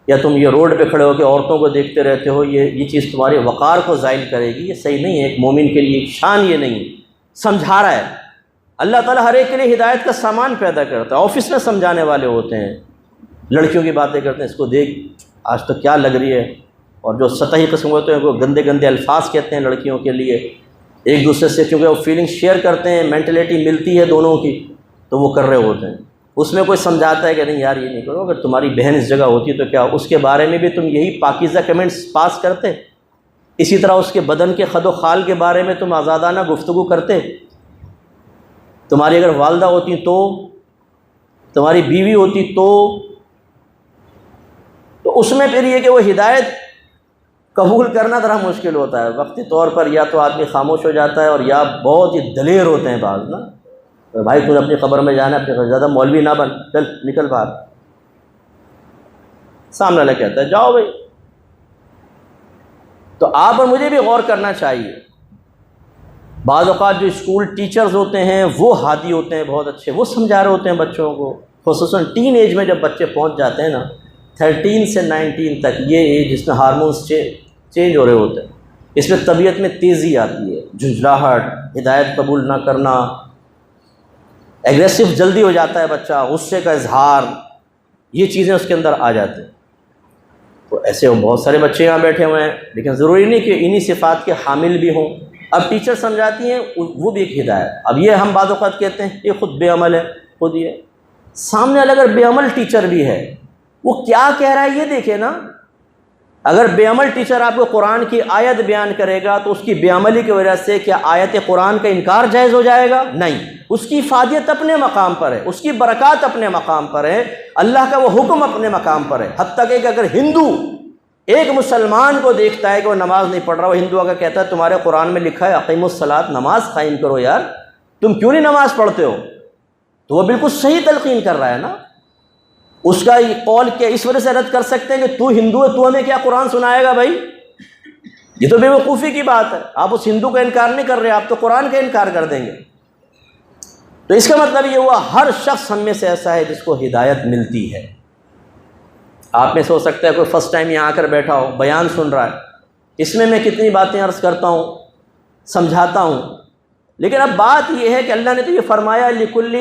یا تم یہ روڈ پہ کھڑے ہو کے عورتوں کو دیکھتے رہتے ہو، یہ چیز تمہارے وقار کو زائل کرے گی، یہ صحیح نہیں ہے، ایک مومن کے لیے شان یہ نہیں ہے۔ سمجھا رہا ہے اللہ تعالیٰ ہر ایک کے لیے ہدایت کا سامان پیدا کرتا ہے۔ آفس میں سمجھانے والے ہوتے ہیں، لڑکیوں کی باتیں کرتے ہیں، اس کو دیکھ آج تو کیا لگ رہی ہے، اور جو سطحی قسم ہوتے ہیں وہ گندے گندے الفاظ کہتے ہیں لڑکیوں کے لیے، ایک دوسرے سے چونکہ وہ فیلنگ شیئر کرتے ہیں، مینٹلٹی ملتی ہے دونوں کی، تو وہ کر رہے ہوتے ہیں۔ اس میں کوئی سمجھاتا ہے کہ نہیں یار یہ نہیں کرو، اگر تمہاری بہن اس جگہ ہوتی تو کیا، اس کے بارے میں بھی تم یہی پاکیزہ کمنٹس پاس کرتے، اسی طرح اس کے بدن کے خد و خال کے بارے میں تم آزادانہ گفتگو کرتے۔ تمہاری اگر والدہ ہوتی تو، تمہاری بیوی ہوتی تو اس میں پھر یہ کہ وہ ہدایت قبول کرنا ذرا مشکل ہوتا ہے وقتی طور پر، یا تو آدمی خاموش ہو جاتا ہے، اور یا بہت ہی دلیر ہوتے ہیں بعض نا، بھائی تم اپنی قبر میں جانا ہے، اپنے زیادہ مولوی نہ بن، چل نکل باہر، سامنے والا کہتا ہے جاؤ بھائی۔ تو آپ اور مجھے بھی غور کرنا چاہیے، بعض اوقات جو اسکول ٹیچرز ہوتے ہیں وہ ہادی ہوتے ہیں بہت اچھے، وہ سمجھا رہے ہوتے ہیں بچوں کو، خصوصاً ٹین ایج میں جب بچے پہنچ جاتے ہیں نا، 13 سے 19 تک، یہ ایج جس میں ہارمونس چینج ہو رہے ہوتے ہیں، اس میں طبیعت میں تیزی آتی ہے، جھنجھلاہٹ، ہدایت قبول نہ کرنا، ایگریسو جلدی ہو جاتا ہے بچہ، غصے کا اظہار، یہ چیزیں اس کے اندر آ جاتی ہیں۔ تو ایسے بہت سارے بچے یہاں بیٹھے ہوئے ہیں، لیکن ضروری نہیں کہ انہی صفات کے حامل بھی ہوں۔ اب ٹیچر سمجھاتی ہیں، وہ بھی ایک ہدایت۔ اب یہ ہم بعض اوقات کہتے ہیں یہ خود بے عمل ہے، خود یہ سامنے والا اگر بے عمل ٹیچر بھی ہے، وہ کیا کہہ رہا ہے یہ دیکھیں نا۔ اگر بے عمل ٹیچر آپ کو قرآن کی آیت بیان کرے گا تو اس کی بے عملی کی وجہ سے کیا آیت قرآن کا انکار جائز ہو جائے گا؟ نہیں، اس کی افادیت اپنے مقام پر ہے، اس کی برکات اپنے مقام پر ہے، اللہ کا وہ حکم اپنے مقام پر ہے۔ حتیٰ کہ اگر ہندو ایک مسلمان کو دیکھتا ہے کہ وہ نماز نہیں پڑھ رہا، وہ ہندو اگر کہتا ہے تمہارے قرآن میں لکھا ہے اقیم الصلاۃ، نماز قائم کرو یار، تم کیوں نہیں نماز پڑھتے ہو، تو وہ بالکل صحیح تلقین کر رہا ہے نا۔ اس کا یہ قول کیا اس وجہ سے رد کر سکتے ہیں کہ تو ہندو ہے، تو ہمیں کیا قرآن سنائے گا بھائی؟ یہ تو بے وقوفی کی بات ہے، آپ اس ہندو کا انکار نہیں کر رہے، آپ تو قرآن کا انکار کر دیں گے۔ تو اس کا مطلب یہ ہوا ہر شخص ہم میں سے ایسا ہے جس کو ہدایت ملتی ہے۔ آپ میں سے ہو سکتا ہے کوئی فرسٹ ٹائم یہاں آ کر بیٹھا ہو، بیان سن رہا ہے، اس میں کتنی باتیں عرض کرتا ہوں، سمجھاتا ہوں، لیکن اب بات یہ ہے کہ اللہ نے تو یہ فرمایا لکل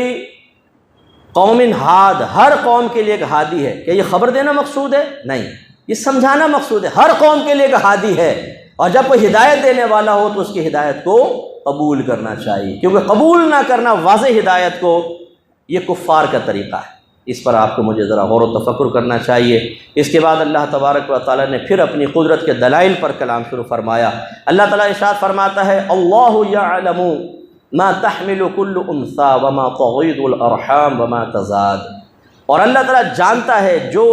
قوم ہاد، ہر قوم کے لیے ایک ہادی ہے. کیا یہ خبر دینا مقصود ہے؟ نہیں، یہ سمجھانا مقصود ہے. ہر قوم کے لیے ایک ہادی ہے، اور جب کوئی ہدایت دینے والا ہو تو اس کی ہدایت کو قبول کرنا چاہیے، کیونکہ قبول نہ کرنا واضح ہدایت کو یہ کفار کا طریقہ ہے. اس پر آپ کو مجھے ذرا غور و تفکر کرنا چاہیے. اس کے بعد اللہ تبارک و تعالیٰ نے پھر اپنی قدرت کے دلائل پر کلام شروع فرمایا. اللہ تعالیٰ ارشاد فرماتا ہے اللہ یعلم ما تحمل كل انثى وما تغيض الارحام وما تزداد. اور اللہ تعالیٰ جانتا ہے جو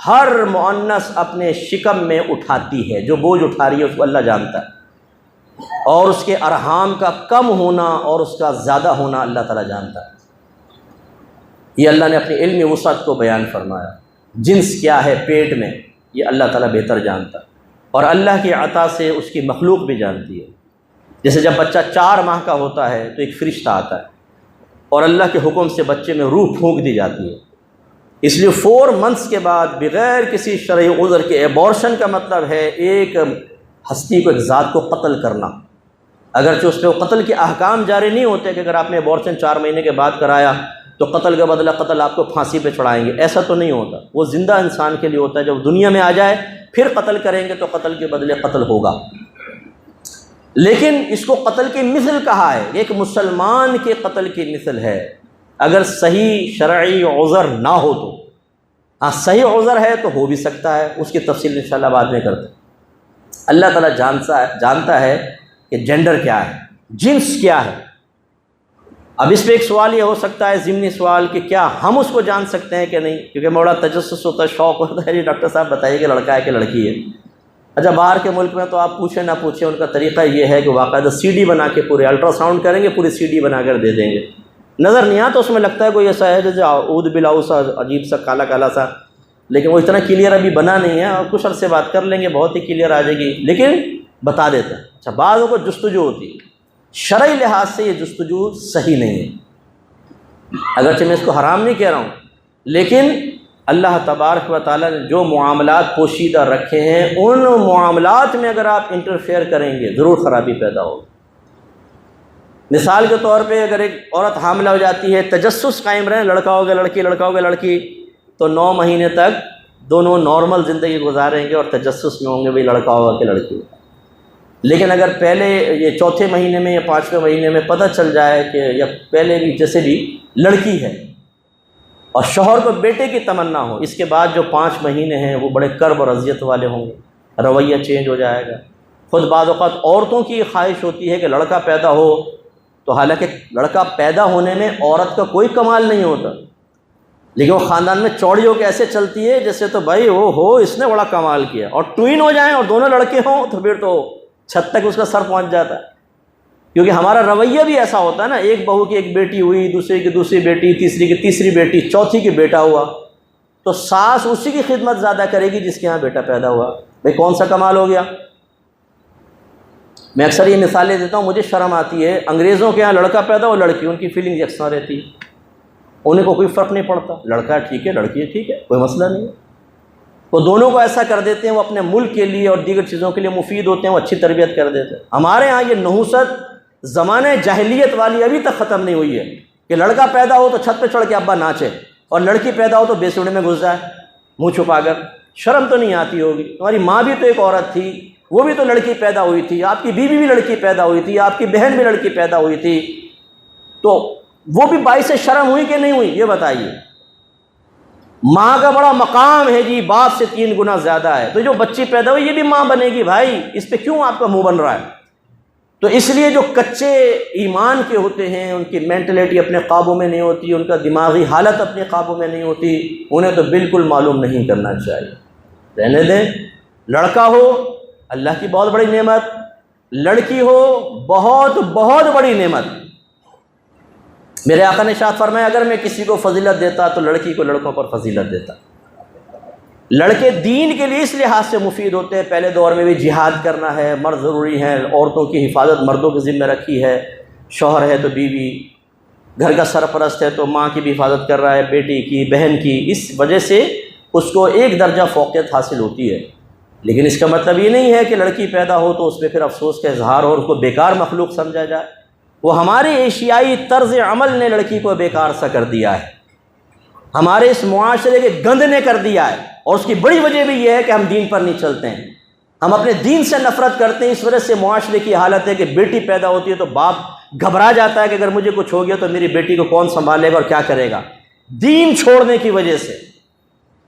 ہر مؤنث اپنے شکم میں اٹھاتی ہے، جو بوجھ اٹھا رہی ہے اس کو اللہ جانتا ہے، اور اس کے ارحام کا کم ہونا اور اس کا زیادہ ہونا اللہ تعالیٰ جانتا ہے. یہ اللہ نے اپنی علمی وسعت کو بیان فرمایا. جنس کیا ہے پیٹ میں یہ اللہ تعالیٰ بہتر جانتا ہے، اور اللہ کی عطا سے اس کی مخلوق بھی جانتی ہے. جیسے جب بچہ 4 ماہ کا ہوتا ہے تو ایک فرشتہ آتا ہے اور اللہ کے حکم سے بچے میں روح پھونک دی جاتی ہے. اس لیے 4 منتھس کے بعد بغیر کسی شرعی عذر کے ایبورشن کا مطلب ہے ایک ہستی کو، ایک ذات کو قتل کرنا. اگرچہ اس پہ وہ قتل کے احکام جاری نہیں ہوتے کہ اگر آپ نے ایبورشن 4 مہینے کے بعد کرایا تو قتل کا بدلہ قتل آپ کو پھانسی پہ چڑھائیں گے، ایسا تو نہیں ہوتا. وہ زندہ انسان کے لیے ہوتا ہے. جب دنیا میں آ جائے پھر قتل کریں گے تو قتل کے بدلے قتل ہوگا. لیکن اس کو قتل کی مثل کہا ہے، ایک مسلمان کے قتل کی مثل ہے اگر صحیح شرعی عذر نہ ہو تو. ہاں صحیح عذر ہے تو ہو بھی سکتا ہے، اس کی تفصیل انشاءاللہ بعد میں کرتے ہیں. اللہ تعالیٰ جانتا ہے کہ جینڈر کیا ہے، جنس کیا ہے. اب اس پہ ایک سوال یہ ہو سکتا ہے ضمنی سوال کہ کیا ہم اس کو جان سکتے ہیں کہ نہیں، کیونکہ بڑا تجسس ہوتا ہے، شوق ہوتا ہے جی ڈاکٹر صاحب بتائیے کہ لڑکا ہے کہ لڑکی ہے. اچھا باہر کے ملک میں تو آپ پوچھیں نہ پوچھیں، ان کا طریقہ یہ ہے کہ باقاعدہ سی ڈی بنا کے پورے الٹرا ساؤنڈ کریں گے، پوری سی ڈی بنا کر دے دیں گے. نظر نہیں آتا، اس میں لگتا ہے کوئی ایسا ہے جیسے عود بلاؤ سا عجیب سا کالا کالا سا، لیکن وہ اتنا کلیئر ابھی بنا نہیں ہے، اور کچھ عرصے بات کر لیں گے بہت ہی کلیئر آ جائے گی، لیکن بتا دیتے ہیں. اچھا بعضوں کو جستجو ہوتی ہے، شرعی لحاظ سے یہ جستجو صحیح نہیں ہے. اگرچہ میں اس کو حرام نہیں کہہ رہا ہوں، لیکن اللہ تبارک و تعالیٰ نے جو معاملات پوشیدہ رکھے ہیں ان معاملات میں اگر آپ انٹرفیئر کریں گے ضرور خرابی پیدا ہوگی. مثال کے طور پہ اگر ایک عورت حاملہ ہو جاتی ہے، تجسس قائم رہے، لڑکا ہو گیا لڑکی، لڑکا ہو گیا لڑکی، تو 9 مہینے تک دونوں نارمل زندگی گزاریں گے اور تجسس میں ہوں گے بھئی لڑکا ہوگا کہ لڑکی ہوگا. لیکن اگر پہلے یہ 4تھے مہینے میں یا 5ویں مہینے میں پتہ چل جائے کہ یا پہلے بھی جیسے بھی لڑکی ہے اور شوہر کو بیٹے کی تمنا ہو، اس کے بعد جو 5 مہینے ہیں وہ بڑے کرب اور اذیت والے ہوں گے، رویہ چینج ہو جائے گا. خود بعض اوقات عورتوں کی خواہش ہوتی ہے کہ لڑکا پیدا ہو، تو حالانکہ لڑکا پیدا ہونے میں عورت کا کوئی کمال نہیں ہوتا، لیکن وہ خاندان میں چوڑی ہو کے ایسے چلتی ہے جیسے تو بھائی ہو اس نے بڑا کمال کیا. اور ٹوین ہو جائیں اور دونوں لڑکے ہوں تو پھر تو چھت تک اس کا سر پہنچ جاتا ہے. کیونکہ ہمارا رویہ بھی ایسا ہوتا ہے نا، ایک بہو کی ایک بیٹی ہوئی، دوسری کی دوسری بیٹی، تیسری کی تیسری بیٹی، چوتھی کی بیٹا ہوا، تو ساس اسی کی خدمت زیادہ کرے گی جس کے ہاں بیٹا پیدا ہوا. بھائی کون سا کمال ہو گیا. میں اکثر یہ مثالیں دیتا ہوں، مجھے شرم آتی ہے. انگریزوں کے ہاں لڑکا پیدا ہو لڑکی، ان کی فیلنگ یکساں رہتی ہے، انہیں کو کوئی فرق نہیں پڑتا، لڑکا ٹھیک ہے لڑکی ہے ٹھیک ہے، کوئی مسئلہ نہیں ہے. وہ دونوں کو ایسا کر دیتے ہیں، وہ اپنے ملک کے لیے اور دیگر چیزوں کے لیے مفید ہوتے ہیں، وہ اچھی تربیت کر دیتے ہیں. ہمارے ہاں یہ نحوست زمانہ جاہلیت والی ابھی تک ختم نہیں ہوئی ہے کہ لڑکا پیدا ہو تو چھت پہ چڑھ کے ابا ناچے، اور لڑکی پیدا ہو تو بیسوڑے میں گھس جائے منہ چھپا کر. شرم تو نہیں آتی ہوگی؟ تمہاری ماں بھی تو ایک عورت تھی، وہ بھی تو لڑکی پیدا ہوئی تھی، آپ کی بیوی بھی لڑکی پیدا ہوئی تھی، آپ کی بہن بھی لڑکی پیدا ہوئی تھی، تو وہ بھی باعث شرم ہوئی کہ نہیں ہوئی؟ یہ بتائیے. ماں کا بڑا مقام ہے جی، باپ سے 3 گنا زیادہ ہے. تو جو بچی پیدا ہوئی یہ بھی ماں بنے گی بھائی، اس پہ کیوں آپ کا منہ بن رہا ہے؟ تو اس لیے جو کچے ایمان کے ہوتے ہیں، ان کی مینٹلٹی اپنے قابو میں نہیں ہوتی، ان کا دماغی حالت اپنے قابو میں نہیں ہوتی، انہیں تو بالکل معلوم نہیں کرنا چاہیے. رہنے دیں. لڑکا ہو اللہ کی بہت بڑی نعمت، لڑکی ہو بہت بہت بڑی نعمت. میرے آقا نے ارشاد فرمایا اگر میں کسی کو فضیلت دیتا تو لڑکی کو لڑکوں پر فضیلت دیتا. لڑکے دین کے لیے اس لحاظ سے مفید ہوتے ہیں، پہلے دور میں بھی جہاد کرنا ہے، مرد ضروری ہیں، عورتوں کی حفاظت مردوں کے ذمہ رکھی ہے، شوہر ہے تو بیوی، گھر کا سرپرست ہے تو ماں کی بھی حفاظت کر رہا ہے، بیٹی کی، بہن کی، اس وجہ سے اس کو ایک درجہ فوقیت حاصل ہوتی ہے. لیکن اس کا مطلب یہ نہیں ہے کہ لڑکی پیدا ہو تو اس پہ پھر افسوس کا اظہار ہو اور اس کو بیکار مخلوق سمجھا جائے. وہ ہمارے ایشیائی طرز عمل نے لڑکی کو بیکار سا کر دیا ہے، ہمارے اس معاشرے کے گند نے کر دیا ہے، اور اس کی بڑی وجہ بھی یہ ہے کہ ہم دین پر نہیں چلتے ہیں، ہم اپنے دین سے نفرت کرتے ہیں۔ اس وجہ سے معاشرے کی حالت ہے کہ بیٹی پیدا ہوتی ہے تو باپ گھبرا جاتا ہے کہ اگر مجھے کچھ ہو گیا تو میری بیٹی کو کون سنبھالے گا اور کیا کرے گا، دین چھوڑنے کی وجہ سے۔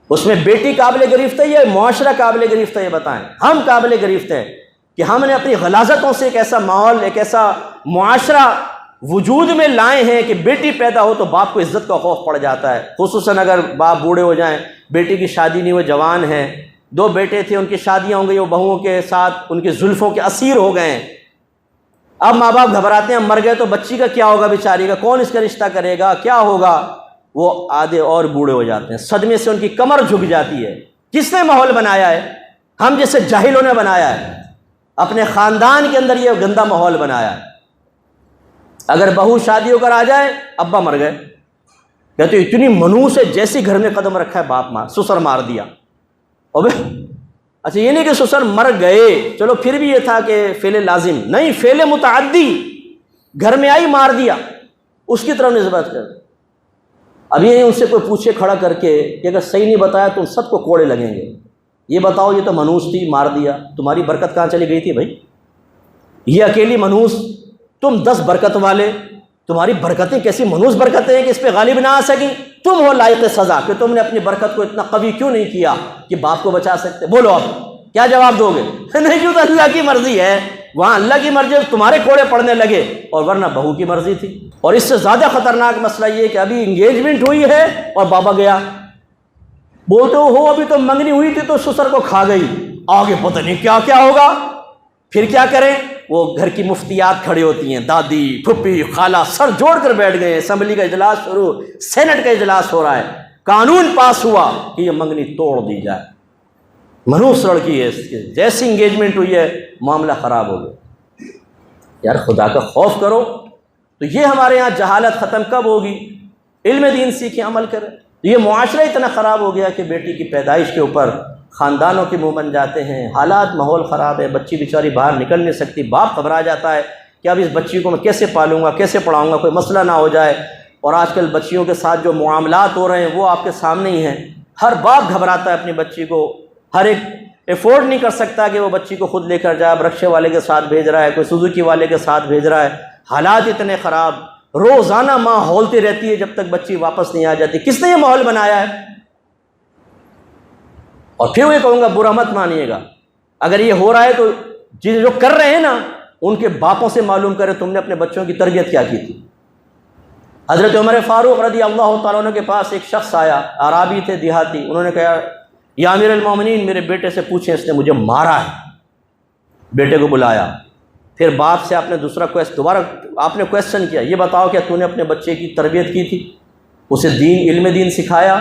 اس میں بیٹی قابل گرفت ہے یا معاشرہ قابل گرفت ہے؟ یہ بتائیں۔ ہم قابل گرفت ہیں کہ ہم نے اپنی غلاظتوں سے ایک ایسا ماحول، ایک ایسا معاشرہ وجود میں لائے ہیں کہ بیٹی پیدا ہو تو باپ کو عزت کا خوف پڑ جاتا ہے، خصوصاً اگر باپ بوڑھے ہو جائیں، بیٹی کی شادی نہیں، وہ جوان ہیں، 2 بیٹے تھے ان کی شادیاں ہو گئی، وہ بہوؤں کے ساتھ ان کی زلفوں کے اسیر ہو گئے ہیں۔ اب ماں باپ گھبراتے ہیں، مر گئے تو بچی کا کیا ہوگا، بیچاری کا کون اس کا رشتہ کرے گا، کیا ہوگا؟ وہ آدھے اور بوڑھے ہو جاتے ہیں، صدمے سے ان کی کمر جھک جاتی ہے۔ کس نے ماحول بنایا ہے؟ ہم جیسے جاہلوں نے بنایا ہے، اپنے خاندان کے اندر یہ گندا ماحول بنایا ہے۔ اگر بہو شادی ہو کر آ جائے، ابا مر گئے، کہتے اتنی منوس ہے، جیسی گھر میں قدم رکھا ہے باپ مار سسر مار دیا۔ اچھا یہ نہیں کہ سسر مر گئے، چلو پھر بھی یہ تھا کہ فعل لازم نہیں، فعل متعدی، گھر میں آئی مار دیا، اس کی طرف نسبت کر۔ اب یہ ان سے کوئی پوچھے کھڑا کر کے کہ اگر صحیح نہیں بتایا تم سب کو کوڑے لگیں گے، یہ بتاؤ یہ تو منوس تھی مار دیا، تمہاری برکت کہاں چلی گئی تھی بھائی؟ یہ اکیلی منوس، تم 10 برکت والے، تمہاری برکتیں کیسی منوس برکتیں ہیں کہ اس پہ غالب نہ آ سکیں؟ تم ہو لائق سزا کہ تم نے اپنی برکت کو اتنا قوی کیوں نہیں کیا کہ باپ کو بچا سکتے؟ بولو اب کیا جواب دو گے؟ نہیں کیوں، تو اللہ کی مرضی ہے، وہاں اللہ کی مرضی تمہارے کوڑے پڑنے لگے، اور ورنہ بہو کی مرضی تھی۔ اور اس سے زیادہ خطرناک مسئلہ یہ کہ ابھی انگیجمنٹ ہوئی ہے اور بابا گیا، بولتے ہو ابھی تو منگنی ہوئی تھی تو سسر کو کھا گئی، آگے پتہ نہیں کیا کیا ہوگا، پھر کیا کریں؟ وہ گھر کی مفتیات کھڑی ہوتی ہیں، دادی پھپھی خالہ سر جوڑ کر بیٹھ گئے، اسمبلی کا اجلاس شروع، سینٹ کا اجلاس ہو رہا ہے، قانون پاس ہوا کہ یہ منگنی توڑ دی جائے۔ منوس لڑکی ہے، اس کے جیسی انگیجمنٹ ہوئی ہے معاملہ خراب ہو گیا۔ یار خدا کا خوف کرو۔ تو یہ ہمارے یہاں جہالت ختم کب ہوگی؟ علم دین سیکھیں، عمل کریں۔ یہ معاشرہ اتنا خراب ہو گیا کہ بیٹی کی پیدائش کے اوپر خاندانوں کے منہ بن جاتے ہیں، حالات ماحول خراب ہے، بچی بیچاری باہر نکل نہیں سکتی، باپ گھبرا جاتا ہے کہ اب اس بچی کو میں کیسے پالوں گا، کیسے پڑھاؤں گا، کوئی مسئلہ نہ ہو جائے۔ اور آج کل بچیوں کے ساتھ جو معاملات ہو رہے ہیں وہ آپ کے سامنے ہی ہیں، ہر باپ گھبراتا ہے اپنی بچی کو، ہر ایک افورڈ نہیں کر سکتا کہ وہ بچی کو خود لے کر جائے، اب رکشے والے کے ساتھ بھیج رہا ہے، کوئی سوزوکی والے کے ساتھ بھیج رہا ہے، حالات اتنے خراب، روزانہ ماں ہولتی رہتی ہے جب تک بچی واپس نہیں آ جاتی۔ کس نے یہ ماحول بنایا ہے؟ اور پھر میں کہوں گا برا مت مانیے گا، اگر یہ ہو رہا ہے تو جو کر رہے ہیں نا ان کے باپوں سے معلوم کرے تم نے اپنے بچوں کی تربیت کیا کی تھی۔ حضرت عمر فاروق رضی اللہ تعالیٰ عنہ کے پاس ایک شخص آیا، اعرابی تھے، دیہاتی، انہوں نے کہا یا امیر المومنین میرے بیٹے سے پوچھیں اس نے مجھے مارا ہے۔ بیٹے کو بلایا، پھر باپ سے آپ نے دوبارہ آپ نے کویسچن کیا، یہ بتاؤ کہ تو نے اپنے بچے کی تربیت کی تھی، اسے علم دین سکھایا؟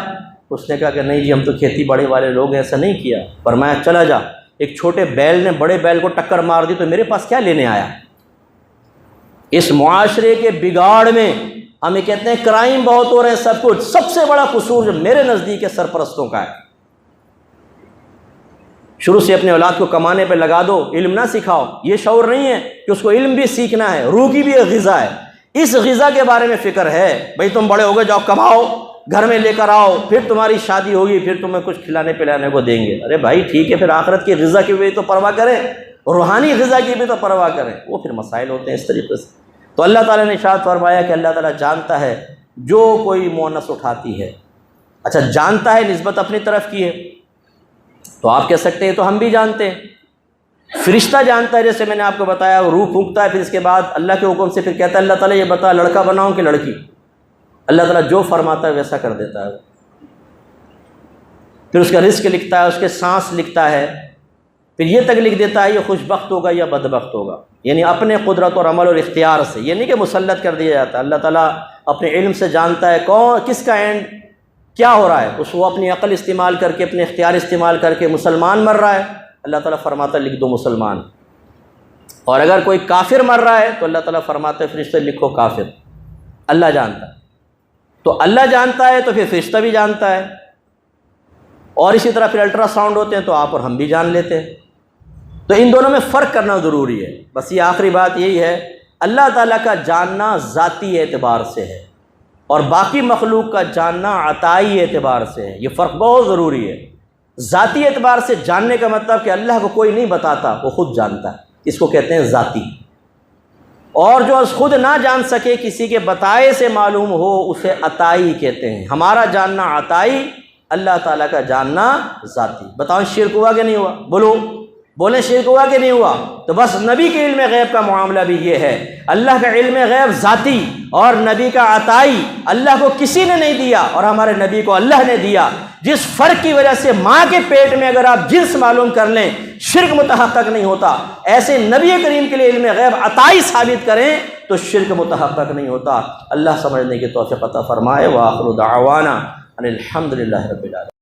اس نے کہا کہ نہیں جی ہم تو کھیتی باڑی والے لوگ ہیں، ایسا نہیں کیا۔ فرمایا چلا جا، ایک چھوٹے بیل نے بڑے بیل کو ٹکر مار دی تو میرے پاس کیا لینے آیا؟ اس معاشرے کے بگاڑ میں ہمیں کہتے ہیں کرائم بہت ہو رہے ہیں، سب کچھ، سب سے بڑا قصور جو میرے نزدیک ہے سرپرستوں کا ہے۔ شروع سے اپنے اولاد کو کمانے پہ لگا دو، علم نہ سکھاؤ، یہ شعور نہیں ہے کہ اس کو علم بھی سیکھنا ہے، روح کی بھی ایک غذا ہے، اس غذا کے بارے میں فکر ہے۔ بھئی تم بڑے ہو گئے، جاؤ کماؤ، گھر میں لے کر آؤ، پھر تمہاری شادی ہوگی، پھر تمہیں کچھ کھلانے پلانے کو دیں گے۔ ارے بھائی ٹھیک ہے، پھر آخرت کی غذا کی بھی تو پرواہ کریں، روحانی غذا کی بھی تو پرواہ کریں، وہ پھر مسائل ہوتے ہیں اس طریقے سے۔ تو اللہ تعالیٰ نے ارشاد فرمایا کہ اللہ تعالیٰ جانتا ہے جو کوئی مؤنث اٹھاتی ہے۔ اچھا جانتا ہے، نسبت اپنی طرف کی ہے، تو آپ کہہ سکتے ہیں تو ہم بھی جانتے ہیں۔ فرشتہ جانتا ہے، جیسے میں نے آپ کو بتایا، روح پھونکتا ہے، پھر اس کے بعد اللہ کے حکم سے پھر کہتا ہے اللہ تعالیٰ یہ بتا لڑکا بناؤں کہ لڑکی؟ اللہ تعالیٰ جو فرماتا ہے ویسا کر دیتا ہے۔ پھر اس کا رزق لکھتا ہے، اس کے سانس لکھتا ہے، پھر یہ تک لکھ دیتا ہے یہ خوش بخت ہوگا یا بدبخت ہوگا، یعنی اپنے قدرت اور عمل اور اختیار سے، یہ نہیں کہ مسلط کر دیا جاتا۔ اللہ تعالیٰ اپنے علم سے جانتا ہے کون کس کا اینڈ کیا ہو رہا ہے، اس وہ اپنی عقل استعمال کر کے، اپنے اختیار استعمال کر کے مسلمان مر رہا ہے، اللہ تعالیٰ فرماتا ہے لکھ دو مسلمان، اور اگر کوئی کافر مر رہا ہے تو اللہ تعالیٰ فرماتا ہے فرشتے لکھو کافر۔ اللہ جانتا ہے، تو اللہ جانتا ہے تو پھر فرشتہ بھی جانتا ہے، اور اسی طرح پھر الٹرا ساؤنڈ ہوتے ہیں تو آپ اور ہم بھی جان لیتے ہیں۔ تو ان دونوں میں فرق کرنا ضروری ہے۔ بس یہ آخری بات یہی ہے اللہ تعالیٰ کا جاننا ذاتی اعتبار سے ہے اور باقی مخلوق کا جاننا عطائی اعتبار سے ہے۔ یہ فرق بہت ضروری ہے۔ ذاتی اعتبار سے جاننے کا مطلب کہ اللہ کو کوئی نہیں بتاتا، وہ خود جانتا ہے، اس کو کہتے ہیں ذاتی۔ اور جو خود نہ جان سکے، کسی کے بتائے سے معلوم ہو، اسے عطائی کہتے ہیں۔ ہمارا جاننا عطائی، اللہ تعالیٰ کا جاننا ذاتی۔ بتاؤ شرک ہوا کہ نہیں ہوا؟ بولیں شرک ہوا کہ نہیں ہوا؟ تو بس نبی کے علم غیب کا معاملہ بھی یہ ہے، اللہ کا علم غیب ذاتی اور نبی کا عطائی۔ اللہ کو کسی نے نہیں دیا اور ہمارے نبی کو اللہ نے دیا، جس فرق کی وجہ سے ماں کے پیٹ میں اگر آپ جنس معلوم کر لیں شرک متحقق نہیں ہوتا، ایسے نبی کریم کے لیے علم غیب عطائی ثابت کریں تو شرک متحقق نہیں ہوتا۔ اللہ سمجھنے کی توفیق عطا فرمائے۔ وآخر دعوانا ان الحمد للہ رب العالمین۔